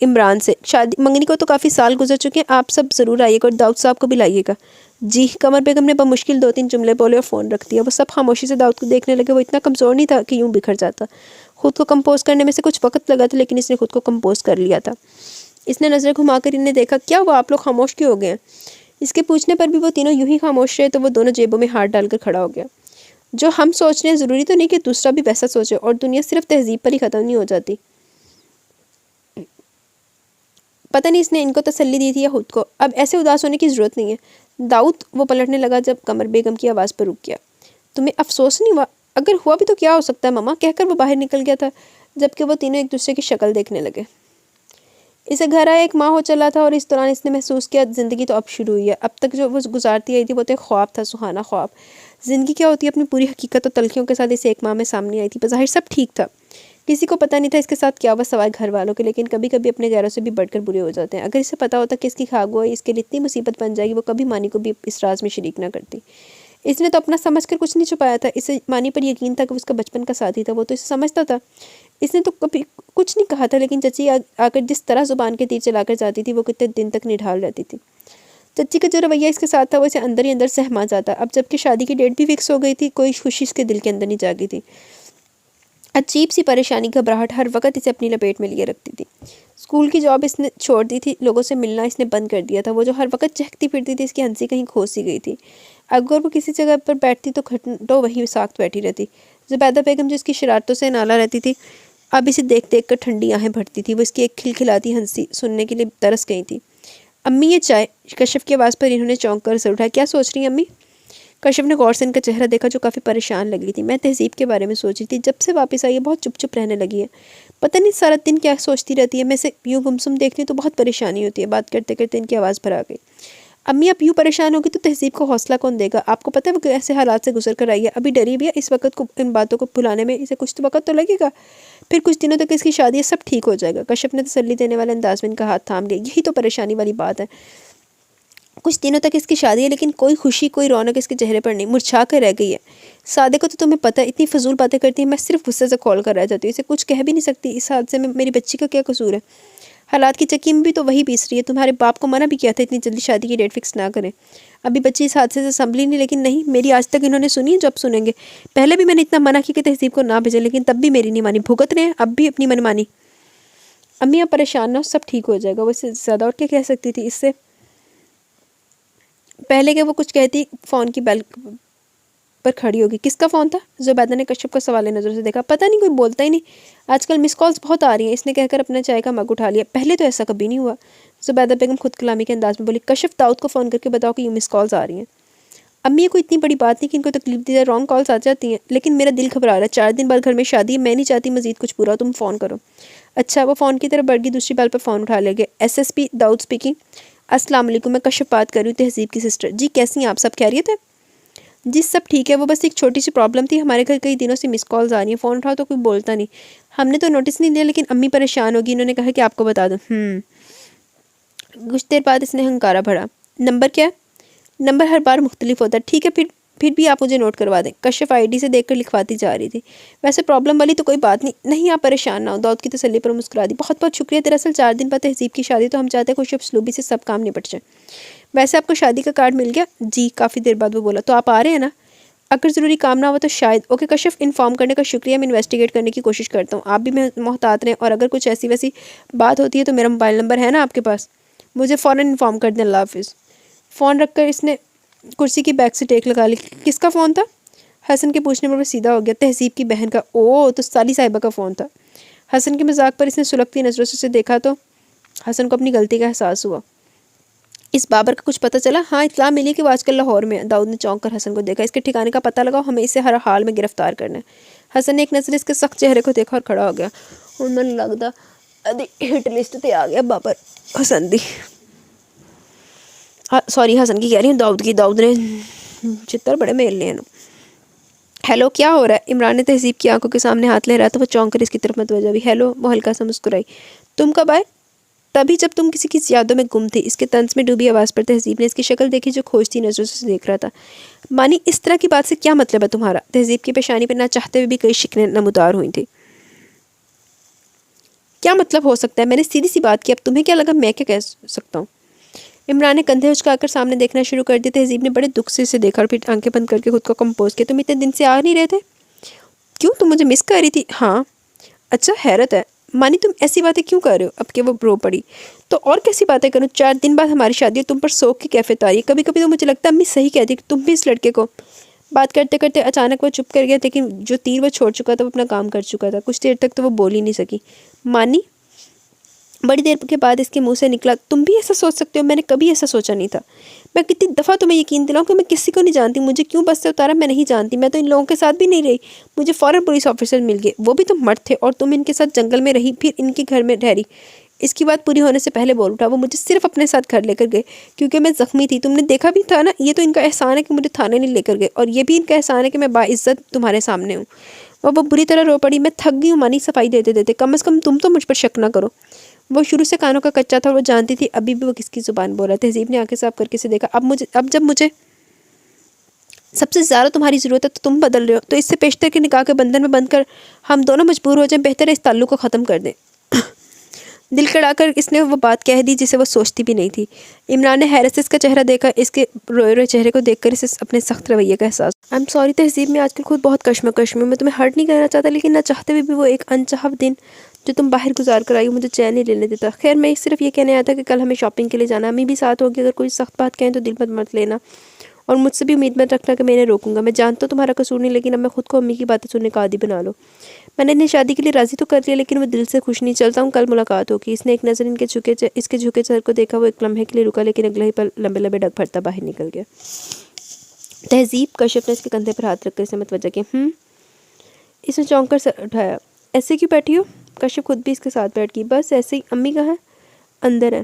عمران سے شادی منگنی کو تو کافی سال گزر چکے ہیں، آپ سب ضرور آئیے گا اور داؤد صاحب کو بھی لائیے گا۔ جی، قمر بیگم نے بمشکل 2-3 جملے بولے اور فون رکھ دیا۔ وہ سب خاموشی سے داؤد کو دیکھنے لگے۔ وہ اتنا کمزور نہیں تھا کہ یوں بکھر جاتا۔ خود کو کمپوز کرنے میں سے کچھ وقت لگا تھا، لیکن اس نے خود کو کمپوز کر لیا تھا۔ اس نے نظریں گھما کر انہیں دیکھا۔ کیا وہ آپ لوگ خاموش کیوں ہو گئے ہیں؟ اس کے پوچھنے پر بھی وہ تینوں یوں ہی خاموش رہے تو وہ دونوں جیبوں میں ہاتھ ڈال کر کھڑا ہو گیا۔ جو ہم سوچ رہے ہیں ضروری تو نہیں کہ دوسرا بھی ویسا سوچے، اور دنیا صرف تہذیب پر ہی ختم نہیں ہو جاتی۔ پتہ نہیں اس نے ان کو تسلی دی تھی یا خود کو۔ اب ایسے اداس ہونے کی ضرورت نہیں ہے داؤد، وہ پلٹنے لگا جب قمر بیگم کی آواز پر رک گیا۔ تمہیں افسوس نہیں ہوا؟ اگر ہوا بھی تو کیا ہو سکتا ہے ماما، کہہ کر وہ باہر نکل گیا تھا، جبکہ وہ تینوں ایک دوسرے کی شکل دیکھنے لگے۔ اسے گھر آئے 1 ماہ ہو چلا تھا، اور اس دوران اس نے محسوس کیا زندگی تو اب شروع ہوئی ہے۔ اب تک جو وہ گزارتی آئی تھی وہ تو ایک خواب تھا، سہانا خواب۔ زندگی کیا ہوتی ہے اپنی پوری حقیقت اور تلخیوں کے ساتھ اسے 1 ماہ میں سامنے آئی تھی۔ بظاہر سب ٹھیک تھا، کسی کو پتہ نہیں تھا اس کے ساتھ کیا ہوا سوائے گھر والوں کے، لیکن کبھی کبھی اپنے غیروں سے بھی بڑھ کر برے ہو جاتے ہیں۔ اگر اسے پتہ ہوتا کہ اس کی خواگوئی اس کے لیے اتنی مصیبت بن جائے گی، وہ کبھی مانی کو بھی اس راز میں شریک نہ کرتی۔ اس نے تو اپنا سمجھ کر کچھ نہیں چھپایا تھا۔ اسے مانی پر یقین تھا کہ اس کا بچپن کا ساتھی تھا، وہ تو اسے سمجھتا تھا۔ اس نے تو کبھی کچھ نہیں کہا تھا، لیکن چچی آ کر جس طرح زبان کے تیر چلا کر جاتی تھی وہ کتنے دن تک نڈھال رہتی تھی۔ چچی کا جو رویہ اس کے ساتھ تھا وہ اسے اندر ہی اندر سہما جاتا۔ اب جب کہ شادی کی ڈیٹ بھی فکس ہو گئی تھی، کوئی خوشی اس کے دل کے اندر نہیں جاگی تھی۔ عجیب سی پریشانی، گھبراہٹ ہر وقت اسے اپنی لپیٹ میں لیے رکھتی تھی۔ اسکول کی جاب اس نے چھوڑ دی تھی، لوگوں سے ملنا اس نے بند کر دیا تھا۔ وہ جو ہر وقت چہکتی پھرتی تھی، اس کی ہنسی کہیں کھو سی گئی تھی۔ اگر وہ کسی جگہ پر بیٹھتی تو گھنٹوں وہیں ساکت بیٹھی رہتی۔ زبیدہ بیگم جو اس کی شرارتوں سے نالا رہتی تھی، اب اسے دیکھ دیکھ کر ٹھنڈی آہیں بھرتی تھی۔ وہ اس کی ایک کھلکھلاتی ہنسی سننے کے لیے ترس گئی تھی۔ امی یہ چائے، کشف کی آواز پر انہوں نے چونک کر سر اٹھایا۔ کیا سوچ رہی ہیں امی؟ کشف نے غور سے ان کا چہرہ دیکھا جو کافی پریشان لگ رہی تھی۔ میں تہذیب کے بارے میں سوچ رہی تھی، جب سے واپس آئی ہے بہت چپ چپ رہنے لگی ہے، پتہ نہیں سارا دن کیا سوچتی رہتی ہے۔ میں سے یوں گمسم دیکھتی ہوں تو بہت پریشانی ہوتی ہے۔ بات کرتے کرتے ان کی آواز بھر آ گئی۔ امی آپ یوں پریشان ہوگی تو تہذیب کو حوصلہ کون دے گا؟ آپ کو پتہ ہے وہ ایسے حالات سے گزر کر آئی ہے، ابھی ڈری بھی ہے۔ اس وقت کو ان باتوں کو بھلانے میں اسے کچھ تو وقت تو لگے گا، پھر کچھ دنوں تک اس کی شادی ہے، سب ٹھیک ہو جائے گا۔ کشف نے تسلی دینے والے انداز میں ان کا ہاتھ تھام لیا۔ یہی تو پریشانی والی بات ہے، کچھ دنوں تک اس کی شادی ہے لیکن کوئی خوشی کوئی رونق اس کے چہرے پر نہیں، مرجھا کر رہ گئی ہے۔ سادے کو تو تمہیں پتہ ہے اتنی فضول باتیں کرتی ہے، میں صرف غصے سے کھول کر رہ جاتی ہوں، اسے کچھ کہہ بھی نہیں سکتی۔ اس حادثے میں میری بچی کا کیا قصور ہے؟ حالات کی چکی میں بھی تو وہی پیس رہی ہے۔ تمہارے باپ کو منع بھی کیا تھا اتنی جلدی شادی کی ڈیٹ فکس نہ کریں، ابھی بچی اس حادثے سے سنبھلی نہیں، لیکن نہیں، میری آج تک انہوں نے سنی ہے جو اب سنیں گے۔ پہلے بھی میں نے اتنا منع کی کہ تہذیب کو نہ بھیجیں، لیکن تب بھی میری نہیں مانی، بھگت رہے ہیں اب بھی اپنی من مانی۔ امی آپ پریشان نہ ہو، سب ٹھیک ہو جائے گا۔ وہ اس سے زیادہ اور کیا کہہ سکتی تھی؟ اس سے پہلے کہ وہ کچھ کہتی فون کی بیل پر کھڑی ہوگی۔ کس کا فون تھا؟ زبیدہ نے کشف کو سوالے نظر سے دیکھا۔ پتہ نہیں، کوئی بولتا ہی نہیں، آج کل مس کالز بہت آ رہی ہیں، اس نے کہہ کر اپنا چائے کا مگ اٹھا لیا۔ پہلے تو ایسا کبھی نہیں ہوا، زبیدہ بیگم خود کلامی کے انداز میں بولی۔ کشف داؤد کو فون کر کے بتاؤ کہ یہ مس کالز آ رہی ہیں۔ امی یہ کوئی اتنی بڑی بات نہیں کہ ان کو تکلیف دی جائے، رانگ کالز آ جاتی ہیں، لیکن میرا دل گھبرا رہا ہے، 4 دن بعد گھر میں شادی ہے، میں نہیں چاہتی مزید کچھ برا ہو، تم فون کرو۔ اچھا، وہ فون کی طرف بڑھ گئی، دوسری بال پر فون اٹھا لے گئے۔ ایس ایس پی داؤد اسپیکنگ۔ السلام علیکم، میں کشف بات کر رہی ہوں، تہذیب کی سسٹر۔ جی کیسی ہیں آپ؟ سب خیریت ہے؟ جی سب ٹھیک ہے، وہ بس ایک چھوٹی سی پرابلم تھی، ہمارے گھر کئی دنوں سے مس کالز آ رہی ہیں، فون اٹھاؤ تو کوئی بولتا نہیں، ہم نے تو نوٹس نہیں دیا، لیکن امی پریشان ہوگی، انہوں نے کہا کہ آپ کو بتا دوں۔ کچھ دیر بعد اس نے ہنکارا بھرا۔ نمبر کیا ہے؟ نمبر ہر بار مختلف ہوتا ہے، ٹھیک ہے پھر بھی آپ مجھے نوٹ کروا دیں۔ کشف آئی ڈی سے دیکھ کر لکھواتی جا رہی تھی۔ ویسے پرابلم والی تو کوئی بات نہیں، آپ پریشان نہ ہو، داؤد کی تسلی پر مسکرا دی۔ بہت بہت شکریہ، دراصل 4 دن بعد تہذیب کی شادی، تو ہم چاہتے ہیں خوش اسلوبی سے سب کام نپٹ جائیں۔ ویسے آپ کو شادی کا کارڈ مل گیا؟ جی، کافی دیر بعد وہ بولا۔ تو آپ آ رہے ہیں نا؟ اگر ضروری کام نہ ہو تو شاید۔ اوکے کشف، انفارم کرنے کا شکریہ، میں انویسٹیگیٹ کرنے کی کوشش کرتا ہوں، آپ بھی محتاط رہیں، اور اگر کچھ ایسی ویسی بات ہوتی ہے تو میرا موبائل نمبر ہے نا آپ کے پاس، مجھے فوراً انفارم کر دیں۔ اللہ حافظ۔ فون رکھ کر اس نے کرسی کی بیک سے ٹیک لگا لی۔ کس کا فون تھا؟ حسن کے پوچھنے پر وہ سیدھا ہو گیا۔ تہذیب کی بہن کا۔ اوہ، تو سالی صاحبہ کا فون تھا۔ حسن کے مذاق پر اس نے سلگتی نظروں سے دیکھا تو حسن کو اپنی غلطی کا احساس ہوا۔ اس بابر کا کچھ پتہ چلا؟ ہاں، اطلاع ملی کہ وہ آج کل لاہور میں ہے۔ داؤد نے چونک کر حسن کو دیکھا۔ اس کے ٹھکانے کا پتہ لگاؤ، ہمیں اسے ہر حال میں گرفتار کرنا ہے۔ حسن نے ایک نظر اس کے سخت چہرے کو دیکھا اور کھڑا ہو گیا۔ انہوں نے لگتا ہٹ لسٹ تے آ گیا بابر حسن دی، سوری حسن کی کہہ رہی ہوں، داؤد کی۔ داؤد نے چتر بڑے میل لے ہیں۔ ہیلو، کیا ہو رہا ہے؟ عمران نے تہذیب کی آنکھوں کے سامنے ہاتھ لے رہا تو وہ چونک کر اس کی طرف متوجہ ہوئی۔ ہیلو، وہ ہلکا سا مسکرائی۔ تم کب آئے؟ تبھی جب تم کسی کی یادوں میں گم تھی۔ اس کے طنز میں ڈوبی آواز پر تہذیب نے اس کی شکل دیکھی جو کھوجتی نظروں سے دیکھ رہا تھا۔ مانی، اس طرح کی بات سے کیا مطلب ہے تمہارا؟ تہذیب کی پیشانی پر نہ چاہتے ہوئے بھی کئی شکنیں نمودار ہوئی تھیں۔ کیا مطلب ہو سکتا ہے؟ میں نے سیدھی سی بات کی، اب تمہیں کیا لگا میں کیا کہہ سکتا ہوں؟ عمران نے کندھے اچکا کر سامنے دیکھنا شروع کر دیا۔ تہذیب نے بڑے دکھ سے اسے دیکھا اور پھر آنکھیں بند کر کے خود کو کمپوز کیا۔ تم اتنے دن سے آ نہیں رہے تھے؟ کیوں، تم مجھے مس کر رہی تھی؟ ہاں۔ اچھا، حیرت ہے مانی تم ایسی باتیں کیوں کر رہے ہو؟ اب کہ وہ رو پڑی۔ تو اور کیسی باتیں کروں؟ 4 دن بعد ہماری شادی ہے، تم پر سوگ کی کیفیت آ رہی ہے۔ کبھی کبھی تو مجھے لگتا ہے امی صحیح کہتی کہ تم بھی اس لڑکے کو۔ بات کرتے کرتے اچانک وہ چپ کر گیا، لیکن جو تیر وہ چھوڑ چکا تھا وہ اپنا کام کر چکا تھا۔ کچھ دیر تک تو وہ بول ہی نہیں سکی۔ مانی، بڑی دیر کے بعد اس کے منہ سے نکلا، تم بھی ایسا سوچ سکتے ہو؟ میں نے کبھی ایسا سوچا نہیں تھا۔ میں کتنی دفعہ تمہیں یقین دلاؤں کہ میں کسی کو نہیں جانتی، مجھے کیوں بس سے اتارا میں نہیں جانتی۔ میں تو ان لوگوں کے ساتھ بھی نہیں رہی، مجھے فوراً پولیس آفیسر مل گئے، وہ بھی تو مرد تھے، اور تم ان کے ساتھ جنگل میں رہی، پھر ان کے گھر میں ٹھہری۔ اس کی بات پوری ہونے سے پہلے بول اٹھا، وہ مجھے صرف اپنے ساتھ گھر لے کر گئے کیونکہ میں زخمی تھی، تم نے دیکھا بھی تھا نا۔ یہ تو ان کا احسان ہے کہ مجھے تھانے نہیں لے کر گئے، اور یہ بھی ان کا احسان ہے کہ میں باعزت تمہارے سامنے ہوں۔ وہ بری طرح رو پڑی۔ میں تھک گئی ہوں مانی صفائی دیتے دیتے، کم از کم تم تو مجھ پر شک نہ کرو۔ وہ شروع سے کانوں کا کچا تھا اور وہ جانتی تھی ابھی بھی وہ کس کی زبان بول رہا ہے۔ تہذیب نے آنکھیں صاف کر کے اسے دیکھا۔ اب جب مجھے سب سے زیادہ تمہاری ضرورت ہے تو تم بدل رہے ہو، تو اس سے پیشتر کے نکاح کے بندھن میں بند کر ہم دونوں مجبور ہو جائیں، بہتر ہے اس تعلق کو ختم کر دیں۔ دل کڑا کر اس نے وہ بات کہہ دی جسے وہ سوچتی بھی نہیں تھی۔ عمران نے حیرت سے اس کا چہرہ دیکھا، اس کے روئے روئے چہرے کو دیکھ کر اسے اپنے سخت رویے کا احساس۔ آئی ایم سوری تہذیب، میں آج کل خود بہت کشمکش میں تمہیں ہرٹ نہیں کرنا چاہتا، لیکن نہ چاہتے ہوئے بھی وہ ایک انچاہا دن جو تم باہر گزار کر آئی ہو مجھے چین نہیں لینے دیتا۔ خیر، میں صرف یہ کہنے آیا تھا کہ کل ہمیں شاپنگ کے لیے جانا، امی بھی ساتھ ہوگی، اگر کوئی سخت بات کہیں تو دل پر مت لینا، اور مجھ سے بھی امید مت رکھنا کہ میں انہیں روکوں گا۔ میں جانتا ہوں تمہارا قصور نہیں، لیکن اب میں خود کو امی کی باتیں سننے کا عادی بنا لو۔ میں نے انہیں شادی کے لیے راضی تو کر لیا، لیکن وہ دل سے خوش نہیں۔ چلتا ہوں، کل ملاقات ہوگی۔ اس نے ایک نظر اس کے جھکے سر کو دیکھا، وہ ایک لمحے کے لیے رکا، لیکن اگلے ہی پل لمبے لمبے ڈگ پھڑتا باہر نکل گیا۔ تہذیب، کشف نے اس کے کندھے پر ہاتھ رکھ کر اسے متوجہ کیا۔ اس نے چونک کر سر اٹھایا۔ ایسے کیوں بیٹھی ہو؟ کشف خود بھی اس کے ساتھ بیٹھ گئی۔ بس ایسے ہی۔ امی کہاں ہے؟ اندر ہے۔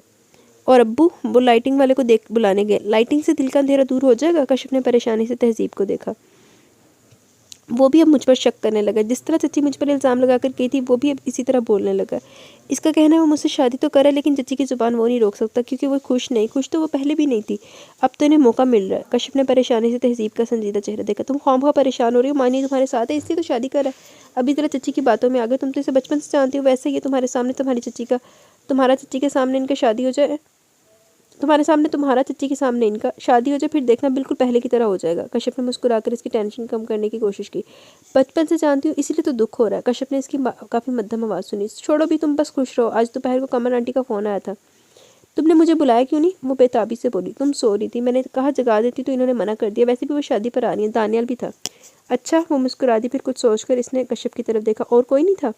اور ابو؟ وہ لائٹنگ والے کو بلانے گئے۔ لائٹنگ سے دل کا اندھیرا دور ہو جائے گا؟ کشف نے پریشانی سے تہذیب کو دیکھا۔ وہ بھی اب مجھ پر شک کرنے لگا، جس طرح چچی مجھ پر الزام لگا کر گئی تھی وہ بھی اب اسی طرح بولنے لگا۔ اس کا کہنا ہے وہ مجھ سے شادی تو کرے، لیکن چچی کی زبان وہ نہیں روک سکتا کیونکہ وہ خوش تو وہ پہلے بھی نہیں تھی، اب تو انہیں موقع مل رہا ہے۔ کشف نے پریشانی سے تہذیب کا سنجیدہ چہرہ دیکھا۔ تم خواہ پریشان ہو رہی ہو، مانی تمہارے ساتھ ہے اس لیے تو شادی کر ہے۔ ابھی طرح چچی کی باتوں میں آ گئے، تم تو اسے بچپن سے جانتی ہو، ویسے یہ تمہارے سامنے تمہارا چچی کے سامنے ان کا شادی ہو جائے، تمہارے سامنے تمہارا چچی کے سامنے ان کا شادی ہو جائے، پھر دیکھنا بالکل پہلے کی طرح ہو جائے گا۔ کشف نے مسکرا کر اس کی ٹینشن کم کرنے کی کوشش کی۔ بچپن سے جانتی ہوں اسی لیے تو دکھ ہو رہا ہے۔ کشف نے اس کی کافی مدھم آواز سنی۔ چھوڑو بھی، تم بس خوش رہو۔ آج دوپہر کو قمر آنٹی کا فون آیا تھا۔ تم نے مجھے بلایا کیوں نہیں؟ وہ بے تابی سے بولی۔ تم سو رہی تھی، میں نے کہا جگا دیتی تو انہوں نے منع کر دیا، ویسے بھی وہ شادی پر آ رہی ہیں، دانیال بھی تھا۔ اچھا، وہ مسکرا دی، پھر کچھ سوچ کر اس نے کشف کی طرف دیکھا۔ اور کوئی نہیں تھا؟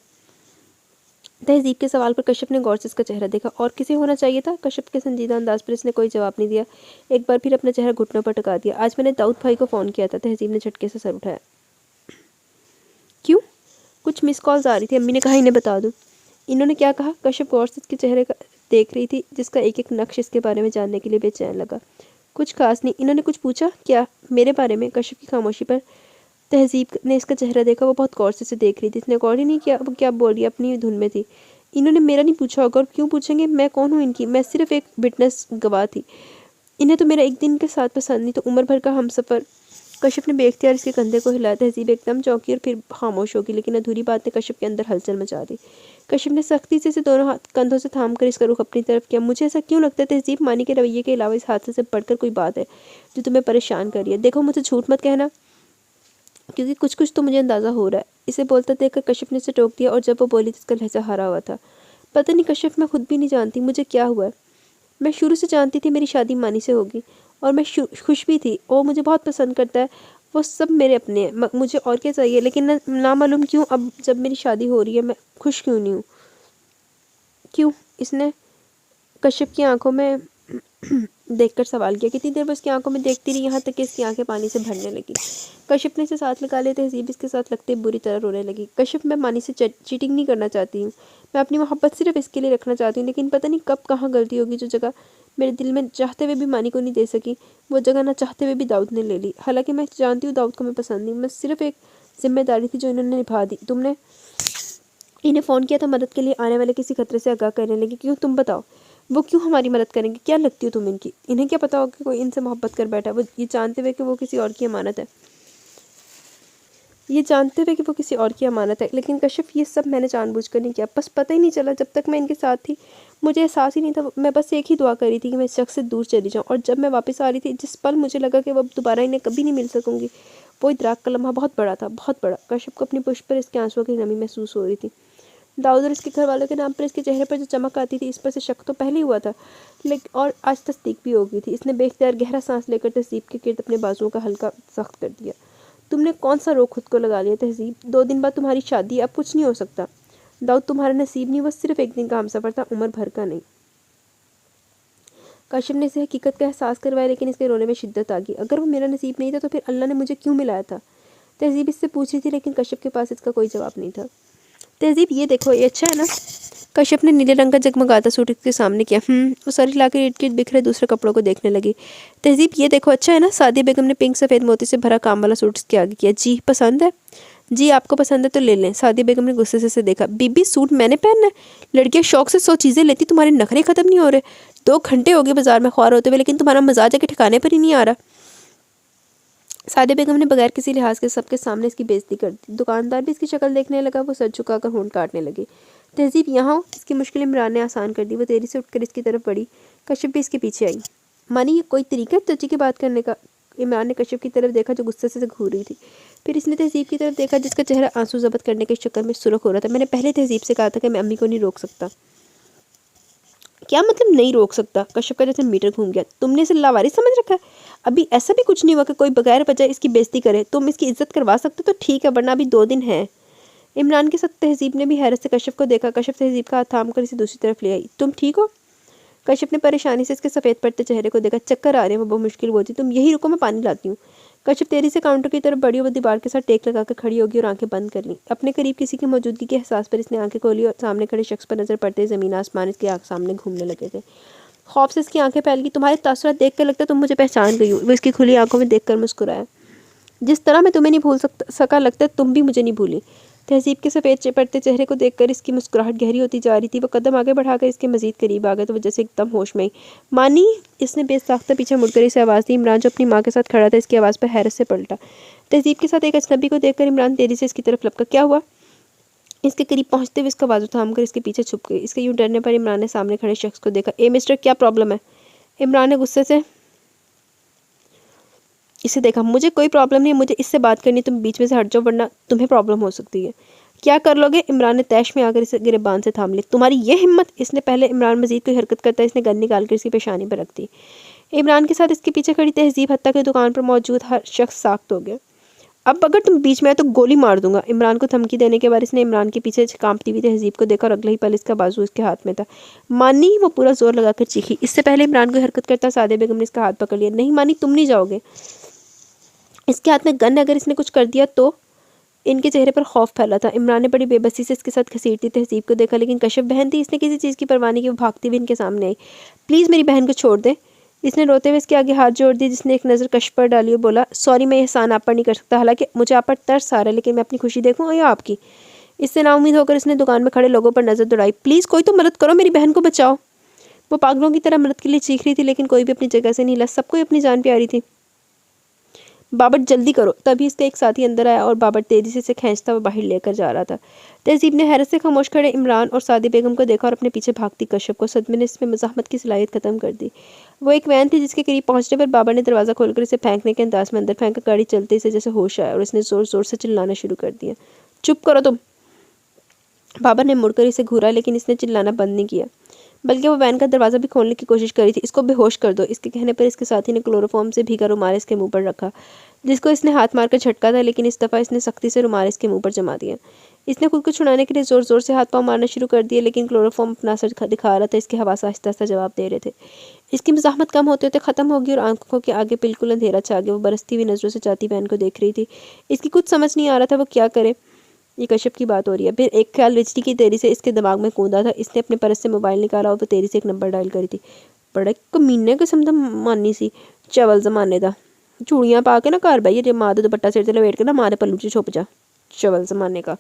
تہذیب کے سوال پر کشف نے غور سے اس کا چہرہ دیکھا۔ اور کسی ہونا چاہیے تھا؟ کشف کے سنجیدہ انداز پر اس نے کوئی جواب نہیں دیا، ایک بار پھر اپنا چہرہ گھٹنوں پر ٹکا دیا۔ آج میں نے داؤد بھائی کو فون کیا تھا۔ تہذیب نے جھٹکے سے سر اٹھایا۔ کیوں؟ کچھ مس کالز آ رہی تھی، امی نے کہا انہیں بتا دوں۔ انہوں نے کیا کہا؟ کشف غور سے اس کے چہرے کا دیکھ رہی تھی جس کا ایک ایک نقش اس کے بارے میں جاننے کے لیے بے چین لگا۔ کچھ خاص نہیں۔ انہوں نے کچھ پوچھا؟ کیا میرے بارے میں؟ کشف کی خاموشی پر تہذیب نے اس کا چہرہ دیکھا، وہ بہت غور سے اسے دیکھ رہی تھی، اس نے غور ہی نہیں کیا وہ کیا بول رہی ہے، اپنی دھن میں تھی۔ انہوں نے میرا نہیں پوچھا ہوگا، اور کیوں پوچھیں گے؟ میں کون ہوں ان کی؟ میں صرف ایک وٹنس گواہ تھی۔ انہیں تو میرا ایک دن کے ساتھ پسند نہیں تو عمر بھر کا ہم سفر۔ کشف نے بے اختیار اس کے کندھے کو ہلایا۔ تہذیب ایک دم چونکی اور پھر خاموش ہوگی، لیکن ادھوری بات نے کشف کے اندر ہلچل مچا دی۔ کشف نے سختی سے اسے دونوں کندھوں سے تھام کر اس کا رخ اپنی طرف کیا۔ مجھے ایسا کیوں لگتا ہے تہذیب مانی کے رویے کے علاوہ اس حادثے سے بڑھ کر کوئی بات ہے جو تمہیں پریشان کر رہی ہے؟ دیکھو، مجھے جھوٹ مت کہنا کیونکہ کچھ تو مجھے اندازہ ہو رہا ہے۔ اسے بولتا دیکھ کر کشف نے اسے ٹوک دیا، اور جب وہ بولی تو اس کا لہجہ ہارا ہوا تھا۔ پتہ نہیں کشف، میں خود بھی نہیں جانتی مجھے کیا ہوا ہے۔ میں شروع سے جانتی تھی میری شادی مانی سے ہوگی، اور میں خوش بھی تھی، وہ مجھے بہت پسند کرتا ہے، وہ سب میرے اپنے ہیں، مجھے اور کیا چاہیے؟ لیکن نامعلوم کیوں اب جب میری شادی ہو رہی ہے میں خوش کیوں نہیں ہوں؟ کیوں؟ اس نے کشف کی آنکھوں میں دیکھ کر سوال کیا۔ کتنی دیر وہ اس کی آنکھوں میں دیکھتی رہی، یہاں تک کہ اس کی آنکھیں پانی سے بھرنے لگی۔ کشف نے اسے ساتھ لگا لیا۔ تہذیب اس کے ساتھ لگتے بری طرح رونے لگی۔ کشف، میں مانی سے چیٹنگ نہیں کرنا چاہتی ہوں، میں اپنی محبت صرف اس کے لیے رکھنا چاہتی ہوں، لیکن پتہ نہیں کب کہاں غلطی ہوگی جو جگہ میرے دل میں چاہتے ہوئے بھی مانی کو نہیں دے سکی، وہ جگہ نہ چاہتے ہوئے بھی داؤد نے لے لی۔ حالانکہ میں جانتی ہوں داؤد کو میں پسند نہیں، میں صرف ایک ذمہ داری تھی جو انہوں نے نبھا دی۔ تم نے انہیں فون کیا تھا مدد کے لیے، آنے والے کسی خطرے سے آگاہ کرنے لگی۔ کیوں؟ تم بتاؤ، وہ کیوں ہماری مدد کریں گے؟ کیا لگتی ہو تم ان کی؟ انہیں کیا پتا ہوگا کہ کوئی ان سے محبت کر بیٹھا، وہ یہ جانتے ہوئے کہ وہ کسی اور کی امانت ہے۔ یہ جانتے ہوئے کہ وہ کسی اور کی امانت ہے، لیکن کشف یہ سب میں نے جان بوجھ کر نہیں کیا، بس پتہ ہی نہیں چلا جب تک میں ان کے ساتھ تھی، مجھے احساس ہی نہیں تھا، میں بس ایک ہی دعا کر رہی تھی کہ میں اس شخص سے دور چلی جاؤں، اور جب میں واپس آ رہی تھی جس پل مجھے لگا کہ وہ اب دوبارہ انہیں کبھی نہیں مل سکوں گی، وہ ادراک کا لمحہ بہت بڑا تھا، بہت بڑا۔ کشف کو اپنی پشت پر اس کے آنسوؤں کی نمی محسوس ہو رہی تھی۔ داؤد اور اس کے گھر والوں کے نام پر اس کے چہرے پر جو چمک آتی تھی، اس پر سے شک تو پہلے ہی ہوا تھا، لیکن اور آج تصدیق بھی ہو گئی تھی۔ اس نے بے اختیار گہرا سانس لے کر تہذیب کے گرد اپنے بازوؤں کا حلقہ سخت کر دیا۔ تم نے کون سا روگ خود کو لگا لیا تہذیب؟ 2 دن بعد تمہاری شادی ہے، اب کچھ نہیں ہو سکتا۔ داؤد تمہارا نصیب نہیں، وہ صرف ایک دن کا ہمسفر تھا، عمر بھر کا نہیں۔ کاشف نے اسے حقیقت کا احساس کروایا، لیکن اس کے رونے میں شدت آ گئی۔ اگر وہ میرا نصیب نہیں تھا تو پھر اللہ نے مجھے کیوں ملایا تھا؟ تہذیب اس سے پوچھ رہی تھی، لیکن کشف کے پاس اس کا کوئی جواب نہیں تھا۔ تہذیب یہ دیکھو، یہ اچھا ہے نا؟ کشف نے نیلے رنگ کا جگمگاتا سوٹ اس کے سامنے کیا۔ وہ سر ہلا کے ارد گرد بکھرے دوسرے کپڑوں کو دیکھنے لگی۔ تہذیب یہ دیکھو، اچھا ہے نا؟ سعدیہ بیگم نے پنک سفید موتی سے بھرا کام والا سوٹ اس کے آگے کیا۔ جی پسند ہے؟ جی آپ کو پسند ہے تو لے لیں۔ سعدیہ بیگم نے غصے سے اسے دیکھا۔ بی بی سوٹ میں نے پہننا ہے؟ لڑکیاں شوق سے 100 چیزیں لیتی، تمہارے نخرے ختم نہیں ہو رہے؟ 2 گھنٹے ہو گئے بازار میں خوار ہوتے ہوئے، لیکن تمہارا مزاج ہے کہ ٹھکانے پر ہی نہیں آ رہا۔ سعدیہ بیگم نے بغیر کسی لحاظ کے سب کے سامنے اس کی بے عزتی کر دی۔ دکاندار بھی اس کی شکل دیکھنے لگا، وہ سر جھکا کر ہونٹ کاٹنے لگی۔ تہذیب یہاں ہو، اس کی مشکل عمران نے آسان کر دی۔ وہ تیزی سے اٹھ کر اس کی طرف بڑھی، کشف بھی اس کے پیچھے آئی۔ مانی یہ کوئی طریقہ ہے چچی کی بات کرنے کا؟ عمران نے کشف کی طرف دیکھا جو غصے سے گھور رہی تھی، پھر اس نے تہذیب کی طرف دیکھا جس کا چہرہ آنسو ضبط کرنے کے شکل میں سرخ ہو رہا تھا۔ میں نے پہلے تہذیب سے کہا تھا کہ میں امی کو نہیں روک سکتا۔ کیا مطلب نہیں روک سکتا؟ کشف کا جیسے میٹر گھوم گیا۔ تم نے اسے لاوارث سمجھ رکھا ہے؟ ابھی ایسا بھی کچھ نہیں ہوا کہ کوئی بغیر وجہ اس کی بے عزتی کرے۔ تم اس کی عزت کروا سکتے تو ٹھیک ہے، ورنہ ابھی 2 دن ہیں۔ عمران کے ساتھ تہذیب نے بھی حیرت سے کشف کو دیکھا۔ کشف تہذیب کا ہاتھ تھام کر اسے دوسری طرف لے آئی۔ تم ٹھیک ہو؟ کشف نے پریشانی سے اس کے سفید پڑتے چہرے کو دیکھا۔ چکر آ رہے ہیں، وہ بہت مشکل ہوتی۔ تم یہی رکو، میں پانی لاتی ہوں۔ کشف تیزی سے کاؤنٹر کی طرف بڑھی اور وہ دیوار کے ساتھ ٹیک لگا کر کھڑی ہوگی اور آنکھیں بند کر لیں۔ اپنے قریب کسی کی موجودگی کے احساس پر اس نے آنکھیں کھولی اور سامنے کھڑے شخص پر نظر پڑتے زمین آسمان اس کے سامنے گھومنے لگے تھے۔ خوف سے اس کی آنکھیں پھیل گئی۔ تمہارے تاثرات دیکھ کر لگتا ہے تم مجھے پہچان گئی ہو۔ وہ اس کی کھلی آنکھوں میں دیکھ کر مسکرایا۔ جس طرح میں تمہیں نہیں بھول سکا، لگتا ہے تم بھی مجھے نہیں بھولی۔ تہذیب کے سفید پڑتے چہرے کو دیکھ کر اس کی مسکراہٹ گہری ہوتی جا رہی تھی۔ وہ قدم آگے بڑھا کر اس کے مزید قریب آ گئے تو وہ جیسے ایک دم ہوش میں آئی۔ مانی! اس نے بے ساختہ پیچھے مڑ کر اسے آواز دی۔ عمران جو اپنی ماں کے ساتھ کھڑا تھا اس کی آواز پر حیرت سے پلٹا۔ تہذیب کے ساتھ ایک اجنبی کو دیکھ کر عمران تیزی سے اس کی طرف لپکا۔ کیا ہوا؟ اس کے قریب پہنچتے ہوئے اس کا بازو تھام کر اس کے پیچھے چھپ گئی۔ اس کے یوں ڈرنے پر عمران نے سامنے کھڑے شخص کو دیکھا۔ اے مسٹر، کیا پرابلم ہے؟ عمران نے غصے سے اسے دیکھا۔ مجھے کوئی پرابلم نہیں، مجھے اس سے بات کرنی، تم بیچ میں سے ہٹ جاؤ ورنہ تمہیں پرابلم ہو سکتی ہے۔ کیا کر لو گے؟ عمران نے طیش میں آ کر اسے گریبان سے تھام لیا۔ تمہاری یہ ہمت! اس نے پہلے عمران مزید کوئی حرکت کرتا ہے اس نے گن نکال کر اس کی پیشانی پر رکھ دی۔ عمران کے ساتھ اس کے پیچھے کھڑی تہذیب حتیٰ کہ دکان پر موجود ہر شخص ساخت ہو گیا۔ اب اگر تم بیچ میں آئے تو گولی مار دوں گا۔ عمران کو دھمکی دینے کے بعد اس نے عمران کے پیچھے کانپتی ہوئی تہذیب کو دیکھا اور اگلے ہی پل اس کا بازو اس کے ہاتھ میں تھا۔ مانی! وہ پورا زور لگا کر چیخی۔ اس سے پہلے عمران کو حرکت کرتا سعدیہ بیگم نے اس کا ہاتھ پکڑ لیا۔ نہیں مانی، تم نہیں جاؤ گے۔ اس کے ہاتھ میں گن، اگر اس نے کچھ کر دیا تو؟ ان کے چہرے پر خوف پھیلا تھا۔ عمران نے بڑی بے بسی سے اس کے ساتھ گھسیٹتی تہذیب کو دیکھا، لیکن کشف بہن تھی، اس نے کسی چیز کی پرواہ نہیں کی۔ وہ بھاگتی ہوئی ان کے سامنے آئی۔ پلیز میری بہن کو چھوڑ دیں۔ اس نے روتے ہوئے اس کے آگے ہاتھ جوڑ دی، جس نے ایک نظر کشف پر ڈالی اور بولا، سوری، میں یہ احسان آپ پر نہیں کر سکتا، حالانکہ مجھے آپ پر ترس آ رہا ہے، لیکن میں اپنی خوشی دیکھوں یا آپ کی؟ اس سے نا امید ہو کر اس نے دکان میں کھڑے لوگوں پر نظر دوڑائی۔ پلیز کوئی تو مدد کرو، میری بہن کو بچاؤ۔ وہ پاگلوں کی طرح مدد کے لیے چیخ رہی تھی، لیکن کوئی بھی اپنی جگہ سے نہیں ہلا، سب کو اپنی جان پیاری تھی۔ بابر جلدی کرو۔ تبھی اس کا ایک ساتھی اندر آیا اور بابر تیزی سے اسے کھینچتا ہوا باہر لے کر جا رہا تھا۔ تہذیب نے حیرت سے خاموش کھڑے عمران اور سعدیہ بیگم کو دیکھا اور اپنے پیچھے بھاگتی کشف کو۔ صدمے نے اس میں مزاحمت کی صلاحیت ختم کر دی۔ وہ ایک وین تھی جس کے قریب پہنچنے پر بابر نے دروازہ کھول کر اسے پھینکنے کے انداز میں اندر پھینکا۔ گاڑی چلتے اسے جیسے ہوش آیا اور اس نے زور زور سے چلانا شروع کر دیا۔ چپ کرو تم! بابر نے مڑ کر اسے گھورا، لیکن اس نے چلانا بند نہیں کیا، بلکہ وہ وین کا دروازہ بھی کھولنے کی کوشش کر رہی تھی۔ اس کو بے ہوش کر دو۔ اس کے کہنے پر اس کے ساتھی نے کلوروفارم سے بھیگا رومال اس کے منہ پر رکھا، جس کو اس نے ہاتھ مار کر جھٹکا تھا، لیکن اس دفعہ اس نے سختی سے رومال اس کے منہ پر جما دیا۔ اس نے خود کو چھڑانے کے لیے زور زور سے ہاتھ پاؤں مارنا شروع کر دیے، لیکن کلوروفارم اپنا اثر دکھا رہا تھا۔ اس کے حواس آہستہ آہستہ جواب دے رہے تھے۔ اس کی مزاحمت کم ہوتے ہوتے ختم ہوگی اور آنکھوں کے آگے بالکل اندھیرا چھا گیا۔ وہ برستی ہوئی نظروں سے چاہتی بہن کو دیکھ رہی تھی۔ اس کی کچھ سمجھ نہیں آ رہا تھا وہ کیا کرے۔ یہ کشف کی بات ہو رہی ہے۔ پھر ایک خیال رچتی کی تیزی سے اس کے دماغ میں کوندا تھا۔ اس نے اپنے پرس سے موبائل نکالا اور وہ تیزی سے ایک نمبر ڈائل کری تھی۔ بڑے کمینے قسم دا مانی سی، چول زمانے دا، چوڑیاں پا کے نا گھر بھائی جے ماں دا دوپٹہ سر تے لپیٹ کے نا ماں دے پلو چ چھپ جا، چول زمانے کا۔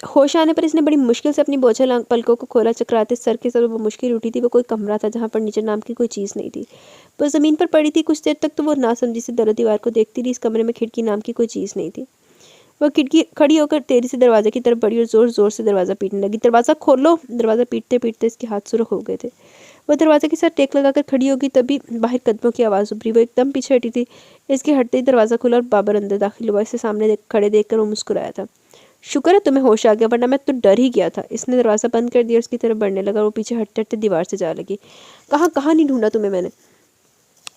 ہوش آنے پر اس نے بڑی مشکل سے اپنی بوجھل پلکوں کو کھولا، چکراتے سر کے ساتھ وہ مشکل اٹھی تھی۔ وہ کوئی کمرہ تھا جہاں فرنیچر نام کی کوئی چیز نہیں تھی، وہ زمین پر پڑی تھی۔ کچھ دیر تک تو وہ ناسمجھی سے در و دیوار کو دیکھتی رہی۔ اس کمرے میں کھڑکی نام کی کوئی چیز نہیں تھی۔ وہ کھڑکی کھڑی ہو کر تیزی سے دروازے کی طرف بڑھی اور زور زور سے دروازہ پیٹنے لگی۔ دروازہ کھولو! دروازہ پیٹتے پیٹتے اس کے ہاتھ سرخ ہو گئے تھے۔ وہ دروازے کے ساتھ ٹیک لگا کر کھڑی ہوگی تبھی باہر قدموں کی آواز ابھری۔ وہ ایک دم پیچھے ہٹی تھی۔ اس کے ہٹتے ہی دروازہ کھلا اور بابر اندر داخل ہوا۔ اسے سامنے کھڑے دیکھ کر وہ مسکرایا تھا۔ شکر ہے تمہیں ہوش آ گیا، ورنہ میں تو ڈر ہی گیا تھا۔ اس نے دروازہ بند کر دیا اور اس کی طرف بڑھنے لگا۔ وہ پیچھے ہٹتے ہٹتے دیوار سے جا لگی۔ کہاں کہاں نہیں ڈھونڈا تمہیں میں نے،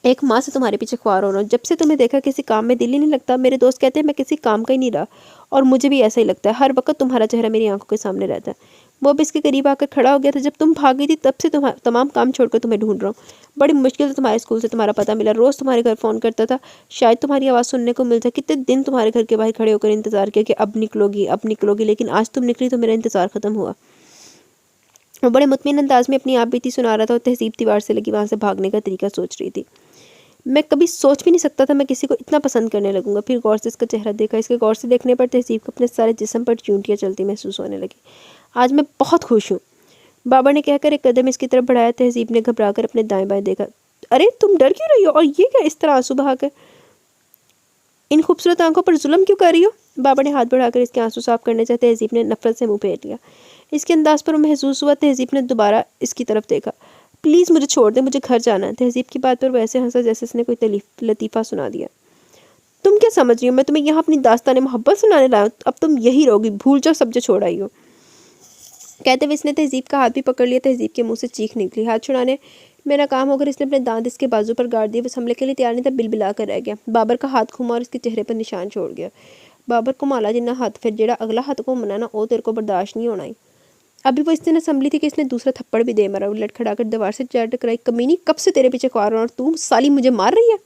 ایک ماں سے تمہارے پیچھے خوار ہو رہا ہوں۔ جب سے تمہیں دیکھا کسی کام میں دل ہی نہیں لگتا۔ میرے دوست کہتے ہیں میں کسی کام کا ہی نہیں رہا، اور مجھے بھی ایسا ہی لگتا ہے۔ ہر وقت تمہارا چہرہ میری آنکھوں کے سامنے رہتا ہے۔ وہ اب اس کے قریب آ کر کھڑا ہو گیا تھا۔ جب تم بھاگ گئی تھی تب سے تمام کام چھوڑ کر تمہیں ڈھونڈ رہا ہوں۔ بڑی مشکل سے تمہارے اسکول سے تمہارا پتہ ملا۔ روز تمہارے گھر فون کرتا تھا، شاید تمہاری آواز سننے کو مل جائے۔ کتنے دن تمہارے گھر کے باہر کھڑے ہو کر انتظار کیا کہ اب نکلو گی اب نکلو گی، لیکن آج تم نکلی تو میرا انتظار ختم ہوا۔ وہ بڑے مطمئن انداز میں اپنی آپ بیتی سنا رہا تھا اور تہذیب دیوار سے لگی وہاں سے بھاگنے کا طریقہ سوچ رہی تھی۔ میں کبھی سوچ بھی نہیں سکتا تھا میں کسی کو اتنا پسند کرنے لگوں گا۔ پھر غور سے اس کا چہرہ دیکھا۔ اس کے غور سے دیکھنے پر تہذیب کو اپنے سارے جسم پر چونٹیاں چلتی محسوس ہونے لگی۔ آج میں بہت خوش ہوں، بابا نے کہہ کر ایک قدم اس کی طرف بڑھایا۔ تہذیب نے گھبرا کر اپنے دائیں بائیں دیکھا۔ ارے تم ڈر کیوں رہی ہو، اور یہ کیا اس طرح آنسو بہا کر؟ ان خوبصورت آنکھوں پر ظلم کیوں کر رہی ہو؟ بابا نے ہاتھ بڑھا کر اس کے آنسو صاف کرنے سے تہذیب نے نفرت سے منہ پھیر لیا۔ اس کے انداز پر وہ محسوس ہوا۔ تہذیب نے دوبارہ اس کی طرف دیکھا۔ پلیز مجھے چھوڑ دیں، مجھے گھر جانا ہے۔ تہذیب کی بات پر وہ ایسے ہنسا جیسے اس نے کوئی لطیفہ سنا دیا۔ تم کیا سمجھ رہی ہو میں تمہیں یہاں اپنی داستان محبت سنانے لایا ہوں؟ اب تم یہی رہو گی، بھول جاؤ سب جو چھوڑ آئی ہو۔ کہتے ہوئے اس نے تہذیب کا ہاتھ بھی پکڑ لیا۔ تہذیب کے منہ سے چیخ نکلی۔ ہاتھ چھڑانے میں ناکام ہو کر اس نے اپنے دانت اس کے بازو پر گاڑ دیے۔ وہ حملے کے لیے تیار نہیں تھا، بل بلا کر رہ گیا۔ بابر کا ہاتھ گھوما اور اس کے چہرے پر نشان چھوڑ گیا۔ بابر کو مالا جنہ ہاتھ پھر جڑا اگلا ہاتھ کو منانا او تیرے کو برداشت نہیں ہونا ہی۔ ابھی وہ اس دن سنبھلی تھی کہ اس نے دوسرا تھپڑ بھی دے مارا۔ وہ لٹکھڑا کر دیوار سے جا ٹکرائی۔ کمینی، کب سے تیرے پیچھے خوار ہوں اور تو سالی مجھے مار رہی ہے؟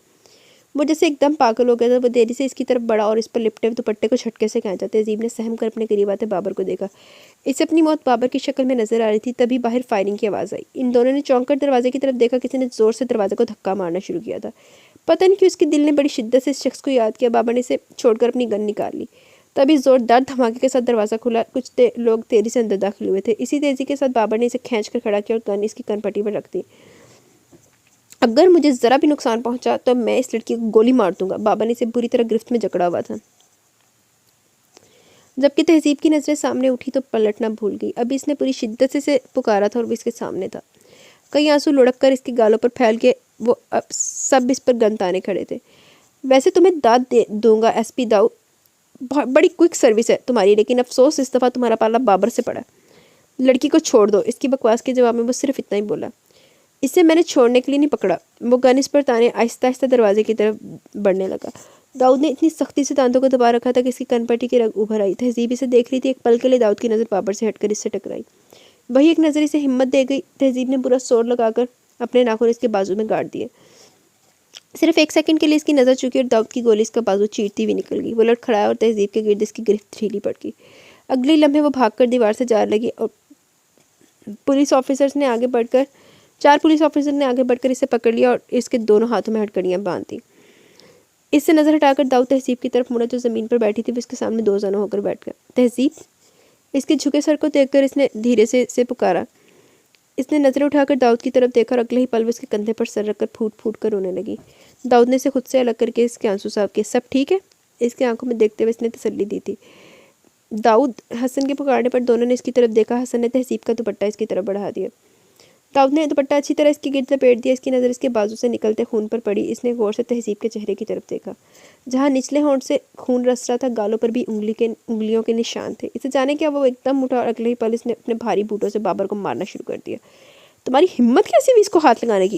وہ جیسے ایک دم پاگل ہو گیا تھا۔ وہ دیری سے اس کی طرف بڑھا اور اس پر لپٹے ہوئے دوپٹے کو جھٹکے سے کھینچا۔ تہذیب نے سہم کر اپنے قریب آتے بابر کو دیکھا۔ اسے اپنی موت بابر کی شکل میں نظر آ رہی تھی۔ تبھی باہر فائرنگ کی آواز آئی۔ ان دونوں نے چونک کر دروازے کی طرف دیکھا۔ کسی نے زور سے دروازے کو دھکا مارنا شروع کیا تھا۔ پتہ نہیں کیوں اس کے دل نے بڑی شدت سے اس شخص کو یاد کیا۔ بابر نے اسے چھوڑ کر اپنی گن نکال لی۔ تبھی زوردار دھماکے کے ساتھ دروازہ کھلا۔ کچھ لوگ تیزی سے اندر داخل ہوئے تھے۔ اسی تیزی کے ساتھ بابر نے اسے کھینچ کر کھڑا کیا اور گن اس کی کن پٹی پر رکھ دی۔ اگر مجھے ذرا بھی نقصان پہنچا تو میں اس لڑکی کو گولی مار دوں گا۔ بابا نے اسے بری طرح گرفت میں جکڑا ہوا تھا۔ جبکہ تہذیب کی نظریں سامنے اٹھی تو پلٹنا بھول گئی۔ ابھی اس نے پوری شدت سے اسے پکارا تھا اور وہ اس کے سامنے تھا۔ کئی آنسو لڑک کر اس کی گالوں پر پھیل کے وہ سب اس پر گن تانے کھڑے تھے۔ ویسے تمہیں داد دوں گا ایس پی داؤ، بڑی کوئک سروس ہے تمہاری، لیکن افسوس اس دفعہ تمہارا پالا بابر سے پڑا۔ لڑکی کو چھوڑ دو۔ اس کی بکواس کے جواب میں وہ صرف اتنا ہی بولا۔ اسے میں نے چھوڑنے کے لیے نہیں پکڑا۔ وہ گن اس پر تانے آہستہ آہستہ دروازے کی طرف بڑھنے لگا۔ داؤد نے اتنی سختی سے دانتوں کو دبا رکھا تھا کہ اس کی کن پٹی کی رگ ابھر آئی۔ تہذیب اسے دیکھ رہی تھی۔ ایک پل کے لیے داؤد کی نظر بابر سے ہٹ کر اس سے ٹکرائی۔ وہی ایک نظر اسے ہمت دے گئی۔ تہذیب نے برا زور لگا کر اپنے ناخن اس کے بازو میں گاڑ دیے۔ صرف ایک سیکنڈ کے لیے اس کی نظر چکی اور داؤد کی گولی اس کا بازو چیرتی ہوئی نکل گئی۔ وہ لٹ کھڑایا اور تہذیب کے گرد اس کی گرفت ڈھیلی پڑ گئی۔ اگلے لمحے وہ بھاگ کر دیوار سے جا لگی اور چار پولیس آفیسرز نے آگے بڑھ کر اسے پکڑ لیا اور اس کے دونوں ہاتھوں میں ہتھکڑیاں باندھ دیں۔ اس سے نظر ہٹا کر داؤد تہذیب کی طرف مڑا جو زمین پر بیٹھی تھی۔ وہ اس کے سامنے دو زانوں ہو کر بیٹھ گیا۔ تہذیب، اس کے جھکے سر کو دیکھ کر اس نے دھیرے سے اسے پکارا۔ اس نے نظر اٹھا کر داؤد کی طرف دیکھا اور اگلے ہی پل وہ اس کے کندھے پر سر رکھ کر پھوٹ پھوٹ کر رونے لگی۔ داؤد نے اسے خود سے الگ کر کے اس کے آنسو صاف کیے۔ سب ٹھیک ہے؟ اس کے آنکھوں میں دیکھتے ہوئے اس نے تسلی دی تھی۔ داؤد، حسن کے پکارنے پر دونوں نے اس کی طرف دیکھا۔ حسن نے تہذیب کا دوپٹہ اس کی طرف بڑھا دیا۔ داؤد نے دوپٹہ اچھی طرح اس کی گرد لپیٹ دیا۔ اس کی نظر اس کے بازو سے نکلتے خون پر پڑی۔ اس نے غور سے تہذیب کے چہرے کی طرف دیکھا۔ جہاں نچلے ہونٹ سے خون رس رہا تھا، گالوں پر بھی انگلیوں کے نشان تھے۔ اسے جانے کیا وہ ایک دم اٹھا اور اگلے ہی پل اس نے اپنے بھاری بوٹوں سے بابر کو مارنا شروع کر دیا۔ تمہاری ہمت کیسی ہوئی اس کو ہاتھ لگانے کی؟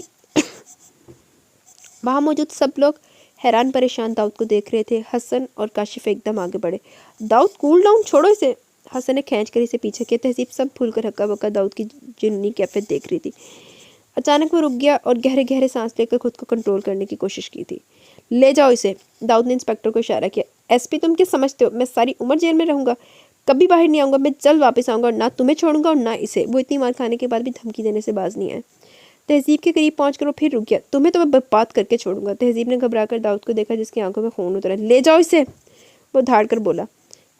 وہاں موجود سب لوگ حیران پریشان داؤد کو دیکھ رہے تھے۔ حسن اور کاشف ایک دم آگے بڑھے۔ داؤد کول ڈاؤن، چھوڑو اسے۔ حسن نے کھینچ کر اسے پیچھے کیا۔ تہذیب سب بھول کر ہکا بکا داؤد کی جنونی کیفیت دیکھ رہی تھی۔ اچانک وہ رک گیا اور گہرے گہرے سانس لے کر خود کو کنٹرول کرنے کی کوشش کی تھی۔ لے جاؤ اسے، داؤد نے انسپکٹر کو اشارہ کیا۔ ایس پی، تم کیا سمجھتے ہو میں ساری عمر جیل میں رہوں گا؟ کبھی باہر نہیں آؤں گا۔ میں جلد واپس آؤں گا اور نہ تمہیں چھوڑوں گا اور نہ اسے۔ وہ اتنی مار کھانے کے بعد بھی دھمکی دینے سے باز نہیں آئے۔ تہذیب کے قریب پہنچ کر وہ پھر رک گیا۔ تمہیں تو میں برباد کر کے چھوڑوں گا۔ تہذیب نے گھبرا کر داؤد کو دیکھا جس کی آنکھوں میں خون اترا۔ لے جاؤ اسے، وہ دھاڑ کر بولا۔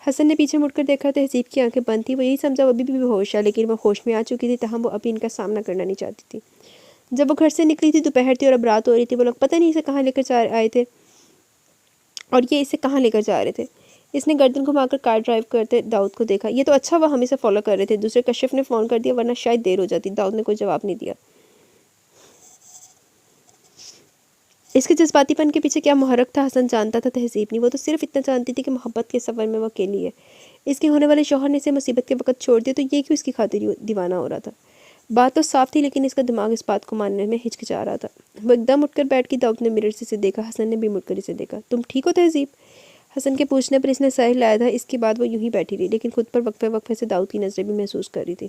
حسن نے پیچھے مڑ کر دیکھا، تہذیب کی آنکھیں بند تھیں۔ وہ یہی سمجھا وہ ابھی بھی ہوش ہے، لیکن وہ ہوش میں آ چکی تھی، تاہم وہ ابھی ان کا سامنا کرنا نہیں چاہتی تھی۔ جب وہ گھر سے نکلی تھی دوپہر تھی اور اب رات ہو رہی تھی۔ وہ لوگ پتہ نہیں اسے کہاں لے کر آئے تھے اور یہ اسے کہاں لے کر جا رہے تھے۔ اس نے گردن گھما کر کار ڈرائیو کرتے داؤد کو دیکھا۔ یہ تو اچھا وہ ہم اسے فالو کر رہے تھے۔ دوسرے کشف نے فون کر دیا ورنہ شاید دیر ہو جاتی۔ داؤد نے کوئی جواب نہیں دیا۔ اس کے جذباتی پن کے پیچھے کیا محرک تھا حسن جانتا تھا، تہذیب نہیں۔ وہ تو صرف اتنا جانتی تھی کہ محبت کے سفر میں وہ اکیلی ہے۔ اس کے ہونے والے شوہر نے اسے مصیبت کے وقت چھوڑ دیا تو یہ کیوں اس کی خاطر دیوانہ ہو رہا تھا؟ بات تو صاف تھی، لیکن اس کا دماغ اس بات کو ماننے میں ہچکچا رہا تھا۔ وہ ایک دم اٹھ کر بیٹھ گئی۔ داؤد نے مرر سے اسے دیکھا، حسن نے بھی مڑ کر اسے دیکھا۔ تم ٹھیک ہو تہذیب؟ حسن کے پوچھنے پر اس نے سر ہلایا تھا۔ اس کے بعد وہ یوں ہی بیٹھی رہی، لیکن خود پر وقفے وقفے سے داؤد کی نظریں بھی محسوس کر رہی تھی۔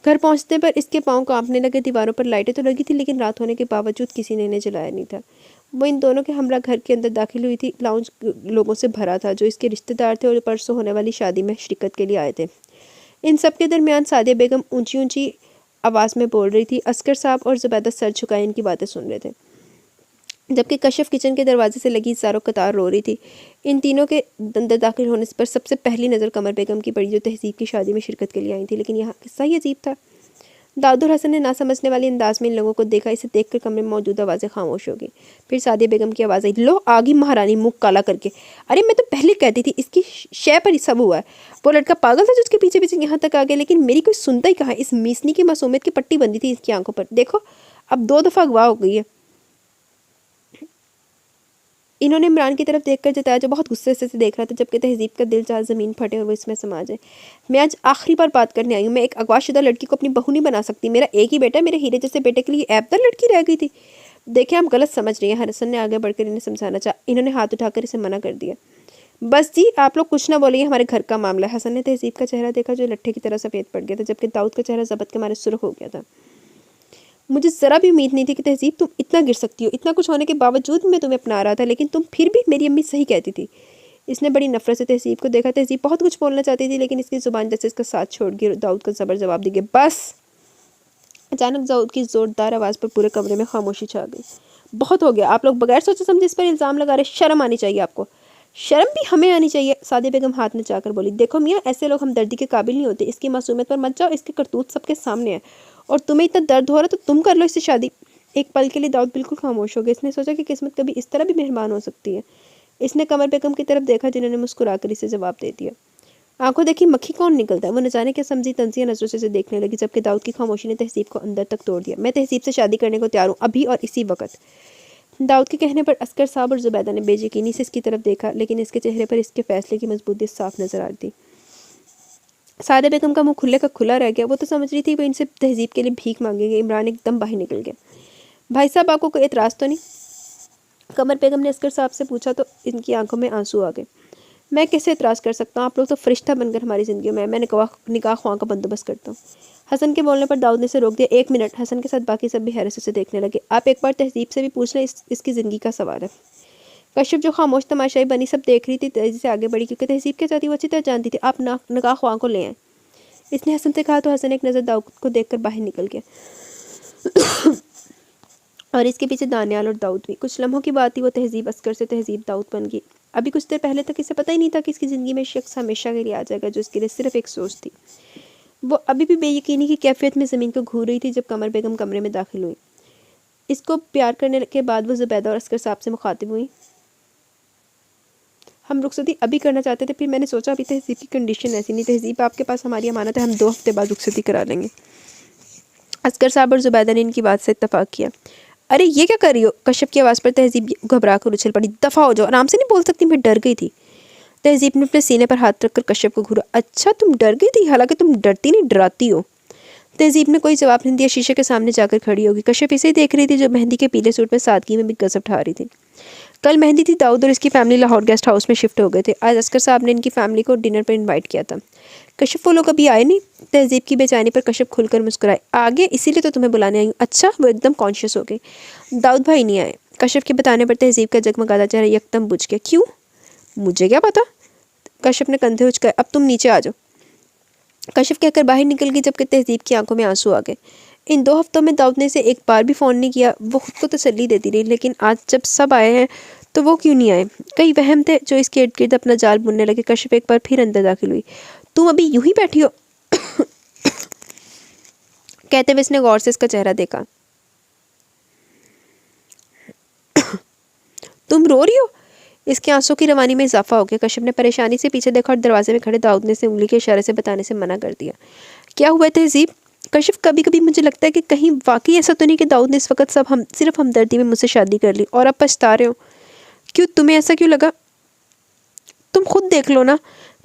گھر پہنچنے پر اس کے پاؤں کانپنے لگے۔ دیواروں پر لائٹیں تو لگی تھی، لیکن رات ہونے کے باوجود کسی نے انہیں جلایا نہیں تھا۔ وہ ان دونوں کے ہمراہ گھر کے اندر داخل ہوئی تھی۔ لاؤنج لوگوں سے بھرا تھا جو اس کے رشتہ دار تھے اور پرسوں ہونے والی شادی میں شرکت کے لیے آئے تھے۔ ان سب کے درمیان سعدیہ بیگم اونچی اونچی آواز میں بول رہی تھی۔ عسکر صاحب اور زبیدہ سر جھکائے ان کی باتیں سن رہے تھے، جبکہ کشف کچن کے دروازے سے لگی زاروں قطار رو رہی تھی۔ ان تینوں کے اندر داخل ہونے پر سب سے پہلی نظر قمر بیگم کی پڑی، جو تہذیب کی شادی میں شرکت کے لیے آئی تھی۔ لیکن یہاں قصہ ہی عجیب تھا۔ داؤد اور حسن نے نہ سمجھنے والے انداز میں ان لوگوں کو دیکھا۔ اسے دیکھ کر کمرے میں موجود آوازیں خاموش ہو گئی۔ پھر سعدیہ بیگم کی آواز آئی، لو آگی مہارانی منہ کالا کر کے۔ ارے میں تو پہلے کہتی تھی اس کی شے پر ہی سب ہوا ہے۔ وہ لڑکا پاگل تھا جو اس کے پیچھے پیچھے یہاں تک آ گیا، لیکن میری کوئی سنتا ہی کہاں۔ اس میسنی کی معصومیت کی پٹی بندی تھی اس کی آنکھوں پر، دیکھو اب 2 دفعہ اغوا ہو گئی ہے۔ انہوں نے عمران کی طرف دیکھ کر جتایا، جو بہت غصے سے دیکھ رہا تھا، جبکہ تہذیب کا دل چاہ زمین پھٹے اور وہ اس میں سما جائے۔ میں آج آخری بار بات کرنے آئی ہوں۔ میں ایک اغوا شدہ لڑکی کو اپنی بہو نہیں بنا سکتی۔ میرا ایک ہی بیٹا ہے، میرے ہیرے جیسے بیٹے کے لیے عیب دار لڑکی رہ گئی تھی۔ دیکھیں آپ غلط سمجھ رہی ہیں۔ حسن نے آگے بڑھ کر انہیں سمجھانا چاہا۔ انہوں نے ہاتھ اٹھا کر اسے منع کر دیا۔ بس جی آپ لوگ کچھ نہ بولیے، ہمارے گھر کا معاملہ ہے۔ حسن نے تہذیب کا چہرہ دیکھا جو لٹھے کی طرح سفید پڑ گیا تھا، جبکہ داؤد کا چہرہ ضبط کے مارے سرخ ہو گیا تھا۔ مجھے ذرا بھی امید نہیں تھی کہ تہذیب تم اتنا گر سکتی ہو۔ اتنا کچھ ہونے کے باوجود میں تمہیں اپنا رہا تھا، لیکن تم پھر بھی میری امی صحیح کہتی تھی۔ اس نے بڑی نفرت سے تہذیب کو دیکھا۔ تہذیب بہت کچھ بولنا چاہتی تھی، لیکن اس کی زبان جیسے اس کا ساتھ چھوڑ گئی اور داؤد کا زبر جواب دے گیا، بس۔ اچانک داؤد کی زوردار آواز پر پورے کمرے میں خاموشی چھا گئی۔ بہت ہو گیا، آپ لوگ بغیر سوچے سمجھے اس پر الزام لگا رہے۔ شرم آنی چاہیے آپ کو۔ شرم بھی ہمیں آنی چاہیے۔ سعدیہ بیگم ہاتھ نچا کر بولی، دیکھو میاں ایسے لوگ ہمدردی کے قابل نہیں ہوتے۔ اس کی معصومیت پر مت جاؤ، اس کے کرتوت سب کے سامنے ہے، اور تمہیں اتنا درد ہو رہا تو تم کر لو اس سے شادی۔ ایک پل کے لیے داؤد بالکل خاموش ہو گیا۔ اس نے سوچا کہ قسمت کبھی اس طرح بھی مہربان ہو سکتی ہے۔ اس نے قمر بیگم کی طرف دیکھا، جنہوں نے مسکرا کر اسے جواب دے دیا۔ آنکھوں دیکھی مکھی کون نکلتا ہے۔ وہ نہ جانے کیا سمجھی تنزیہ نظروں سے اسے دیکھنے لگی، جبکہ داؤد کی خاموشی نے تہذیب کو اندر تک توڑ دیا۔ میں تہذیب سے شادی کرنے کو تیار ہوں، ابھی اور اسی وقت۔ داؤد کے کہنے پر عسکر صاحب اور زبیدہ نے بے یقینی سے اس کی طرف دیکھا، لیکن اس کے چہرے پر اس کے فیصلے کی مضبوطی صاف نظر آ رہی تھی۔ سعدیہ بیگم کا منہ کھلے کا کھلا رہ گیا۔ وہ تو سمجھ رہی تھی وہ ان سے تہذیب کے لیے بھیک مانگیں گے۔ عمران ایک دم باہر نکل گیا۔ بھائی صاحب آپ کو کوئی اعتراض تو نہیں؟ قمر بیگم نے عسکر صاحب سے پوچھا تو ان کی آنکھوں میں آنسو آ گئے۔ میں کیسے اعتراض کر سکتا ہوں؟ آپ لوگ تو فرشتہ بن کر ہماری زندگیوں میں نکاح خواہاں کا بندوبست کرتا ہوں۔ حسن کے بولنے پر داؤد نے اسے روک دیا۔ ایک منٹ۔ حسن کے ساتھ باقی سب بھی حیرت سے دیکھنے لگے۔ آپ ایک بار تہذیب سے بھی پوچھ لیں، اس کی زندگی کا سوال ہے۔ کشف جو خاموش تماشائی بنی سب دیکھ رہی تھی، تیزی سے آگے بڑھی، کیونکہ تہذیب کیا چاہتی وہ اچھی طرح جانتی تھی۔ آپ نکاح خواہاں کو لے آئیں، اس نے حسن سے کہا تو حسن ایک نظر داؤد کو دیکھ کر باہر نکل گیا، اور اس کے پیچھے دانیال اور داؤد بھی۔ کچھ لمحوں کی بات تھی، وہ تہذیب عسکر سے تہذیب داؤد بن گئی۔ ابھی کچھ دیر پہلے تک اسے پتہ ہی نہیں تھا کہ اس کی زندگی میں شخص ہمیشہ کے لیے آ جائے گا، جو اس کے لیے صرف ایک سوچ تھی۔ وہ ابھی بھی بے یقینی کی کیفیت میں زمین کو گھور رہی تھی جب قمر بیگم کمرے میں داخل ہوئی۔ اس کو پیار کرنے کے بعد وہ زبیدہ اور عسکر صاحب سے مخاطب ہوئی۔ ہم رخصتی ابھی کرنا چاہتے تھے، پھر میں نے سوچا ابھی تہذیب کی کنڈیشن ایسی نہیں، تہذیب آپ کے پاس ہماری امانت ہے، ہم 2 ہفتے بعد رخصتی کرا لیں گے۔ عسکر صاحب اور زبیدہ نے ان کی بات سے اتفاق کیا۔ ارے یہ کیا کر رہی ہو؟ کشف کی آواز پر تہذیب گھبرا کر اچھل پڑی۔ دفع ہو جاؤ، آرام سے نہیں بول سکتی؟ میں ڈر گئی تھی۔ تہذیب نے اپنے سینے پر ہاتھ رکھ کر کشف کو گھورا۔ اچھا تم ڈر گئی تھی؟ حالانکہ تم ڈرتی نہیں ڈراتی ہو۔ تہذیب نے کوئی جواب نہیں دیا، شیشے کے سامنے جا کر کھڑی ہوگی۔ کشف اسے ہی دیکھ رہی تھی جو مہندی کے پیلے سوٹ میں سادگی میں بھی گزر اٹھا رہی تھی۔ کل مہندی تھی، داؤد اور اس کی فیملی لاہور گیسٹ ہاؤس میں شفٹ ہو گئے تھے۔ آج عسکر صاحب نے ان کی فیملی کو ڈنر پر انوائٹ کیا تھا۔ کشف وہ لوگ ابھی آئے نہیں؟ تہذیب کی بے چینی پر کشف کھل کر مسکرائے۔ آگے اسی لیے تو تمہیں بلانے آئی ہوں۔ اچھا، وہ ایک دم کانشیس ہو گئی۔ داؤد بھائی نہیں آئے؟ کشف کے بتانے پر تہذیب کا جگمگاتا چہرہ یکدم بجھ گیا۔ کیوں؟ مجھے کیا پتا؟ کشف نے کندھے اچکائے۔ اب تم نیچے آ جاؤ، کشف کہہ کر باہر نکل گئی، جبکہ تہذیب کی آنکھوں میں آنسو آ گئے۔ ان 2 ہفتوں میں داؤد نے اسے ایک بار بھی فون نہیں کیا. وہ خود کو تسلی دیتی رہی، لیکن آج جب سب آئے ہیں تو وہ کیوں نہیں آئے؟ کئی وہم تھے جو اس کے ارد گرد اپنا جال بننے لگے. کشف ایک بار پھر اندر داخل ہوئی. تم ابھی یوں ہی بیٹھی ہو؟ کہتے ہوئے اس نے غور سے اس کا چہرہ دیکھا. تم رو رہی ہو؟ اس کے آنسوں کی روانی میں اضافہ ہو گیا. کشف نے پریشانی سے پیچھے دیکھا اور دروازے میں کھڑے داؤد نے اسے انگلی کے اشارے سے بتانے سے منع کر دیا. کیا ہوا تہذیب؟ کشف کبھی کبھی مجھے لگتا ہے کہ کہیں واقعی ایسا تو نہیں کہ داؤد نے اس وقت صرف ہمدردی میں مجھ سے شادی کر لی اور اب پچھتا رہے ہو. کیوں تمہیں ایسا کیوں لگا؟ تم خود دیکھ لو نا.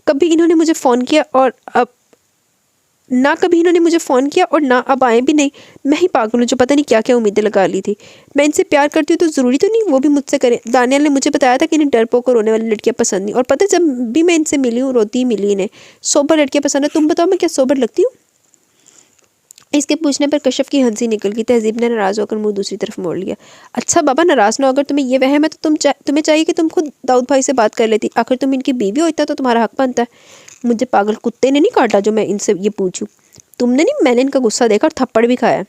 کبھی انہوں نے مجھے فون کیا اور اب کبھی انہوں نے مجھے فون کیا اور نہ اب آئے بھی نہیں. میں ہی پاگل ہوں جو پتہ نہیں کیا کیا امیدیں لگا لی تھی. میں ان سے پیار کرتی ہوں تو ضروری تو نہیں وہ بھی مجھ سے کریں. دانیال نے مجھے بتایا تھا کہ انہیں ڈرپوک اور رونے والی لڑکیاں پسند نہیں، اور پتہ جب بھی میں ان سے ملی ہوں روتی ہی ملی انہیں. سوبر لڑکیاں پسند ہیں. تم بتاؤ میں کیا سوبر لگتی ہوں؟ اس کے پوچھنے پر کشف کی ہنسی نکل گئی. تہذیب نے ناراض ہو کر منہ دوسری طرف موڑ لیا. اچھا بابا ناراض نہ ہو، اگر تمہیں یہ وہم ہے تو تمہیں چاہیے کہ تم خود داؤد بھائی سے بات کر لیتی. آخر تم ان کی بیوی ہوتا تو تمہارا حق بنتا ہے. مجھے پاگل کتے نے نہیں کاٹا جو میں ان سے یہ پوچھوں. تم نے نہیں، میں نے ان کا غصہ دیکھا اور تھپڑ بھی کھایا.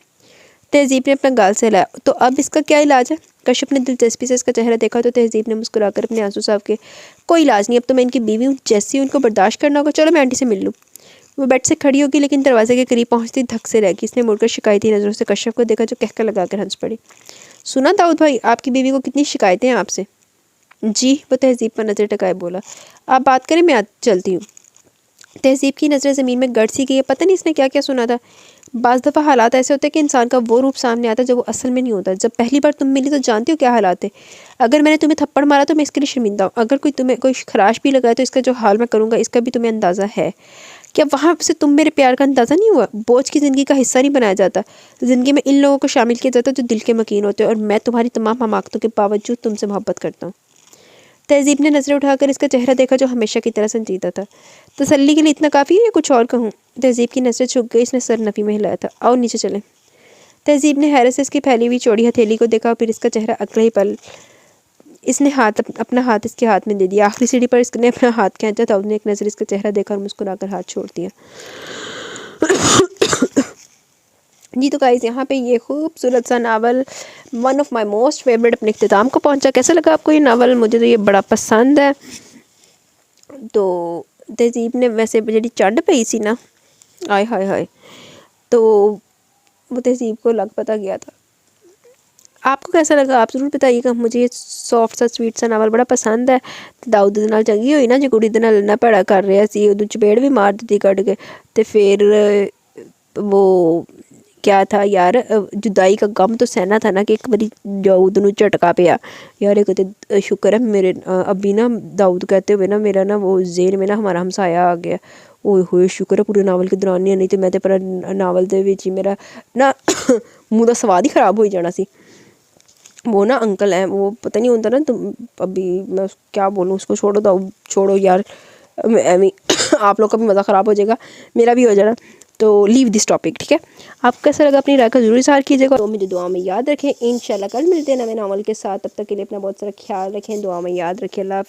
تہذیب نے اپنا گال سے ہلایا. تو اب اس کا کیا علاج ہے؟ کشف نے دلچسپی سے اس کا چہرہ دیکھا تو تہذیب نے مسکرا کر اپنے آنسو صاف کیے. کوئی علاج نہیں، اب تو میں ان کی بیوی ہوں، جیسی ان کو برداشت کرنا ہوگا. چلو میں آنٹی سے مل لوں. وہ بیڈ سے کھڑی ہوگی لیکن دروازے کے قریب پہنچتی دھک سے رہ گئی. اس نے مڑ کر شکایتی نظروں سے کشف کو دیکھا جو کہکہ لگا کر ہنس پڑی. سنا داؤد بھائی، آپ کی بیوی کو کتنی شکایتیں ہیں آپ سے؟ جی، وہ تہذیب پر نظر ٹکائے بولا. آپ بات کریں، میں چلتی ہوں. تہذیب کی نظریں زمین میں گڑ سی گئی ہے. پتہ نہیں اس نے کیا کیا سنا تھا. بعض دفعہ حالات ایسے ہوتے ہیں کہ انسان کا وہ روپ سامنے آتا ہے جو وہ اصل میں نہیں ہوتا. جب پہلی بار تم ملی تو جانتی ہو کیا حالات تھے. اگر میں نے تمہیں تھپڑ مارا تو میں اس کے لیے شرمندہ ہوں. اگر تمہیں کوئی خراش بھی لگائے تو اس کا جو حال میں کروں گا اس کا بھی تمہیں اندازہ ہے. کیا وہاں سے تم میرے پیار کا اندازہ نہیں ہوا؟ بوجھ کی زندگی کا حصہ نہیں بنایا جاتا. زندگی میں ان لوگوں کو شامل کیا جاتا ہے جو دل کے مکین ہوتے ہیں، اور میں تمہاری تمام حماقتوں کے باوجود تم سے محبت کرتا ہوں. تہذیب نے نظریں اٹھا کر اس کا چہرہ دیکھا جو ہمیشہ کی طرح سنجیدہ تھا. تسلی کے لیے اتنا کافی ہے یا کچھ اور کہوں؟ تہذیب کی نظریں جھک گئی. اس نے سر نفی میں ہلایا تھا. آؤ نیچے چلیں. تہذیب نے حیرت سے اس کی پھیلی ہوئی چوڑی ہتھیلی کو دیکھا اور پھر اس کا چہرہ اگلے ہی پل اس نے اپنا ہاتھ اس کے ہاتھ میں دے دیا. آخری سیڑھی پر اس نے اپنا ہاتھ کھینچا. داؤد نے ایک نظر اس کا چہرہ دیکھا اور مسکرا کر ہاتھ چھوڑ دیا. جی تو گائز، یہاں پہ یہ خوبصورت سا novel one of my most favourite اپنے اختتام کو پہنچا. کیسا لگا آپ کو یہ ناول؟ مجھے تو یہ بڑا پسند ہے. تو تہذیب نے ویسے جڑی چڑھ پئی سی نا، آئے ہائے ہائے، تو وہ تہذیب کو لگ پتہ گیا تھا. آپ کو کیسا لگا آپ ضرور بتائیے گا. مجھے یہ سافٹ سا سویٹ سا ناول بڑا پسند ہے. داؤد دے نال چنگی ہوئی نا جی کڑی دے نال اننا پیڑا کر رہا سی، اودوں چپیڑ بھی مار دیتی کٹ کے. تے پھر وہ کیا تھا یار، جدائی کا غم تو سہنا تھا نا کہ ایک باری داؤد نو جھٹکا پیا یار. ایک تے شکر ہے میرے ابھی نا داؤد کہتے ہوئے نا میرا نا وہ ذہن میں نا ہمارا ہمسایہ آ گیا. اوئے ہوئے شکر ہے پورے ناول کے دوران نہیں تے میں تے پر ناول دے وچ ہی میرا نا منہ دا سواد ہی خراب ہوئی جانا سی. وہ نا انکل ہیں، وہ پتہ نہیں ہوتا نا، تم ابھی میں کیا بولوں اس کو، چھوڑو یار، آپ لوگ کا بھی مزہ خراب ہو جائے گا، میرا بھی ہو جائے گا. تو لیو دس ٹاپک. ٹھیک ہے، آپ کیسا لگا اپنی رائے کا ضرور اظہار کیجیے گا. تو مجھے دعا میں یاد رکھیں. انشاءاللہ کل ملتے ہیں نئے ناول کے ساتھ. تب تک کے لیے اپنا بہت سارا خیال رکھیں. دعا میں یاد رکھیں. اللہ